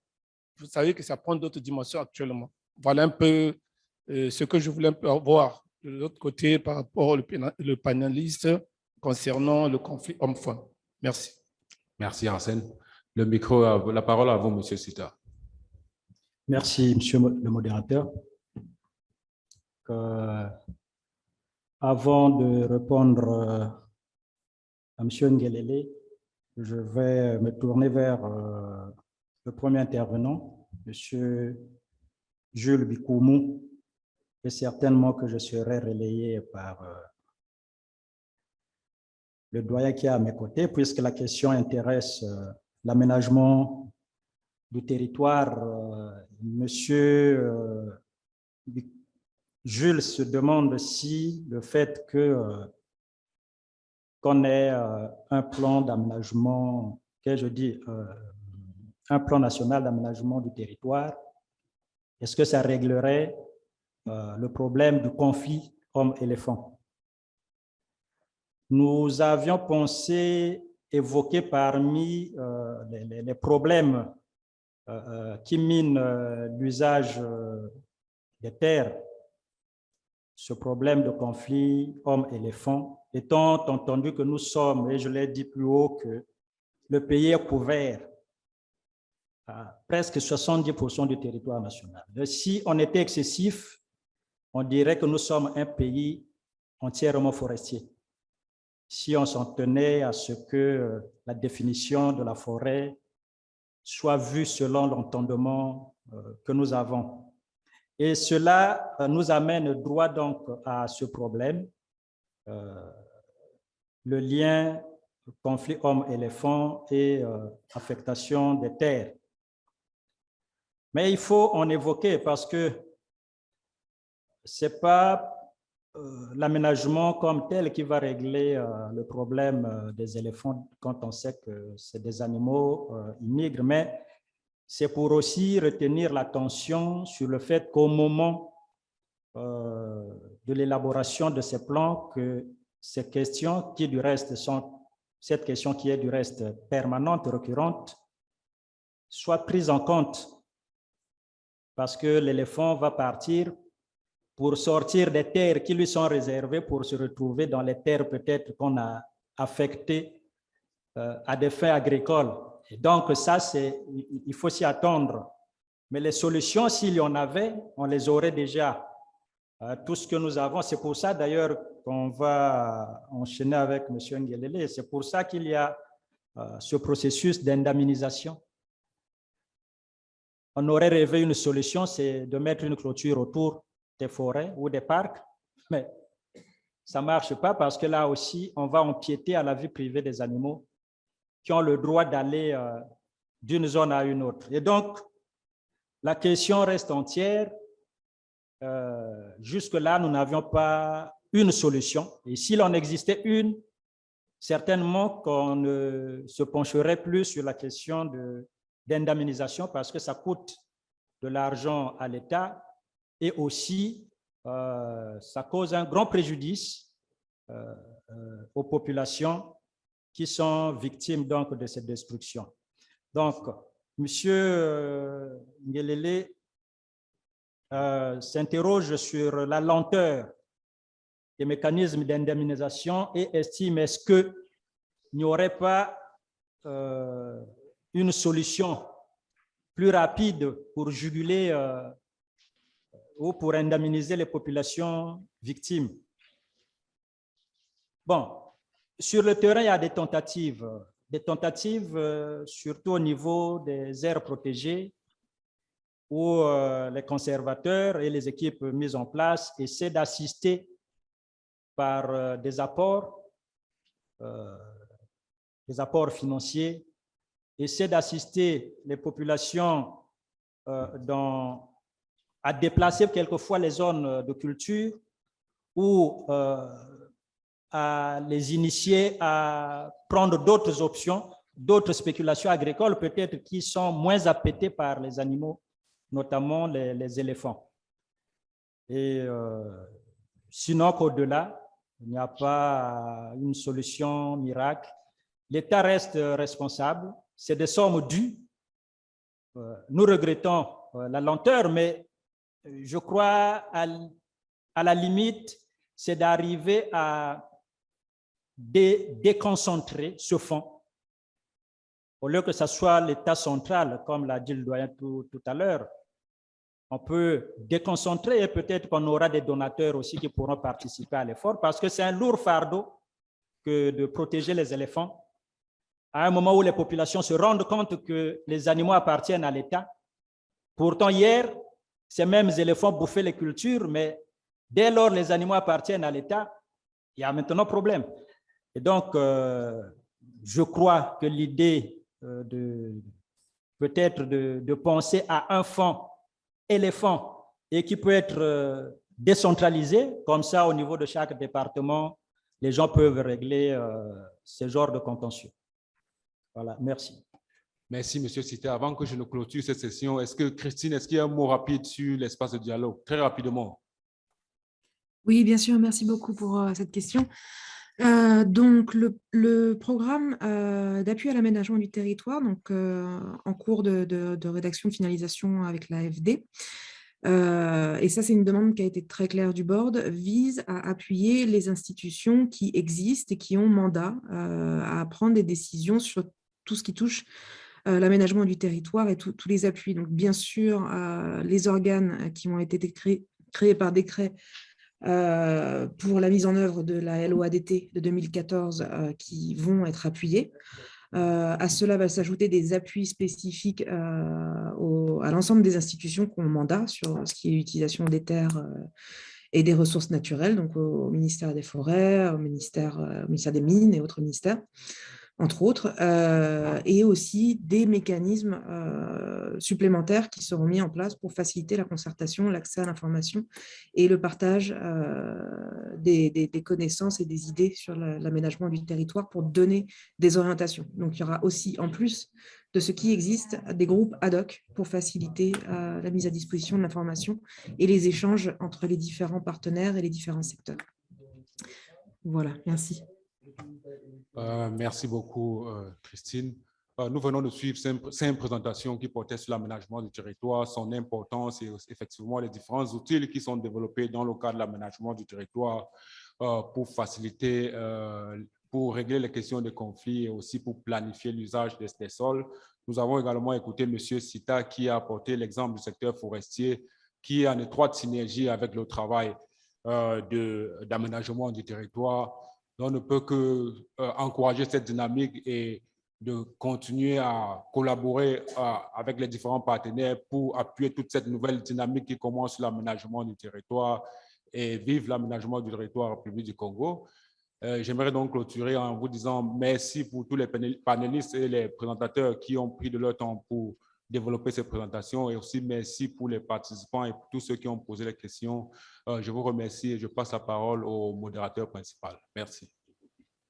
vous savez que ça prend d'autres dimensions actuellement. Voilà un peu ce que je voulais un peu avoir de l'autre côté par rapport au panéliste concernant le conflit homme-femme. Merci. Merci, Arsène. Le micro, la parole à vous, M. Sita. Merci, monsieur le modérateur. Avant de répondre à M. Ngelele, je vais me tourner vers le premier intervenant, M. Jules Bikoumou, et certainement que je serai relayé par le doyen qui est à mes côtés, puisque la question intéresse l'aménagement du territoire. Monsieur Jules se demande si le fait qu'on ait un plan d'aménagement, un plan national d'aménagement du territoire, est-ce que ça réglerait le problème du conflit homme-éléphant? Nous avions pensé évoquer parmi les problèmes qui minent l'usage des terres, ce problème de conflit homme-éléphant, étant entendu que nous sommes, et je l'ai dit plus haut, que le pays est couvert à presque 70% du territoire national. Si on était excessif, on dirait que nous sommes un pays entièrement forestier. Si on s'en tenait à ce que la définition de la forêt soit vue selon l'entendement que nous avons. Et cela nous amène droit donc à ce problème, le lien conflit homme-éléphant et affectation des terres. Mais il faut en évoquer parce que ce n'est pas l'aménagement comme tel qui va régler le problème des éléphants quand on sait que c'est des animaux, ils migrent, mais c'est pour aussi retenir l'attention sur le fait qu'au moment de l'élaboration de ces plans, que ces questions qui du reste cette question qui est du reste permanente, récurrente, soit prise en compte parce que l'éléphant va partir pour sortir des terres qui lui sont réservées pour se retrouver dans les terres peut-être qu'on a affectées à des fins agricoles. Et donc ça, il faut s'y attendre. Mais les solutions, s'il y en avait, on les aurait déjà. Tout ce que nous avons, c'est pour ça d'ailleurs qu'on va enchaîner avec M. Ngelele, c'est pour ça qu'il y a ce processus d'indemnisation. On aurait rêvé une solution, c'est de mettre une clôture autour des forêts ou des parcs, mais ça ne marche pas parce que là aussi, on va empiéter à la vie privée des animaux qui ont le droit d'aller d'une zone à une autre. Et donc, la question reste entière. Jusque-là, nous n'avions pas une solution. Et s'il en existait une, certainement qu'on se pencherait plus sur la question d'indemnisation parce que ça coûte de l'argent à l'État et aussi ça cause un grand préjudice aux populations qui sont victimes donc de cette destruction. Donc, M. Ngelele s'interroge sur la lenteur des mécanismes d'indemnisation et estime est-ce qu'il n'y aurait pas une solution plus rapide pour juguler ou pour indemniser les populations victimes. Bon, sur le terrain, il y a des tentatives surtout au niveau des aires protégées où les conservateurs et les équipes mises en place essaient d'assister par des apports financiers, essaient d'assister les populations à déplacer quelquefois les zones de culture ou à les initier à prendre d'autres options d'autres spéculations agricoles peut-être qui sont moins appétées par les animaux, notamment les éléphants. Et sinon qu'au-delà, il n'y a pas une solution miracle. L'État reste responsable. C'est des sommes dues. Nous regrettons la lenteur, mais je crois à la limite, c'est d'arriver à déconcentrer ce fonds. Au lieu que ce soit l'État central, comme l'a dit le doyen tout à l'heure, on peut déconcentrer et peut-être qu'on aura des donateurs aussi qui pourront participer à l'effort parce que c'est un lourd fardeau que de protéger les éléphants à un moment où les populations se rendent compte que les animaux appartiennent à l'État. Pourtant, hier, ces mêmes éléphants bouffaient les cultures, mais dès lors les animaux appartiennent à l'État, il y a maintenant problème. Et donc, je crois que l'idée peut-être de penser à un fonds éléphant et qui peut être décentralisé, comme ça au niveau de chaque département, les gens peuvent régler ce genre de contentieux. Voilà, merci. Merci, M. Cité. Avant que je ne clôture cette session, est-ce que, Christine, est-ce qu'il y a un mot rapide sur l'espace de dialogue? Très rapidement. Oui, bien sûr, merci beaucoup pour cette question. Donc, le programme d'appui à l'aménagement du territoire, donc en cours de rédaction, de finalisation avec l'AFD, et ça, c'est une demande qui a été très claire du board, vise à appuyer les institutions qui existent et qui ont mandat à prendre des décisions sur tout ce qui touche l'aménagement du territoire et tous les appuis. Donc, bien sûr, les organes qui ont été créés par décret pour la mise en œuvre de la LOADT de 2014 qui vont être appuyés. À cela va s'ajouter des appuis spécifiques à l'ensemble des institutions qui ont mandat sur ce qui est l'utilisation des terres et des ressources naturelles, donc au ministère des Forêts, au ministère des Mines et autres ministères, entre autres, et aussi des mécanismes supplémentaires qui seront mis en place pour faciliter la concertation, l'accès à l'information et le partage des connaissances et des idées sur l'aménagement du territoire pour donner des orientations. Donc, il y aura aussi, en plus de ce qui existe, des groupes ad hoc pour faciliter la mise à disposition de l'information et les échanges entre les différents partenaires et les différents secteurs. Voilà, merci. Merci beaucoup, Christine. Nous venons de suivre 5 présentations qui portaient sur l'aménagement du territoire, son importance et effectivement les différents outils qui sont développés dans le cadre de l'aménagement du territoire pour faciliter, pour régler les questions de conflits et aussi pour planifier l'usage des sols. Nous avons également écouté M. Sita qui a apporté l'exemple du secteur forestier qui est en étroite synergie avec le travail d'aménagement du territoire. On ne peut que encourager cette dynamique et de continuer à collaborer avec les différents partenaires pour appuyer toute cette nouvelle dynamique qui commence l'aménagement du territoire et vive l'aménagement du territoire en République du Congo. J'aimerais donc clôturer en vous disant merci pour tous les panélistes et les présentateurs qui ont pris de leur temps pour développer ces présentations et aussi merci pour les participants et pour tous ceux qui ont posé les questions. Je vous remercie et je passe la parole au modérateur principal. Merci.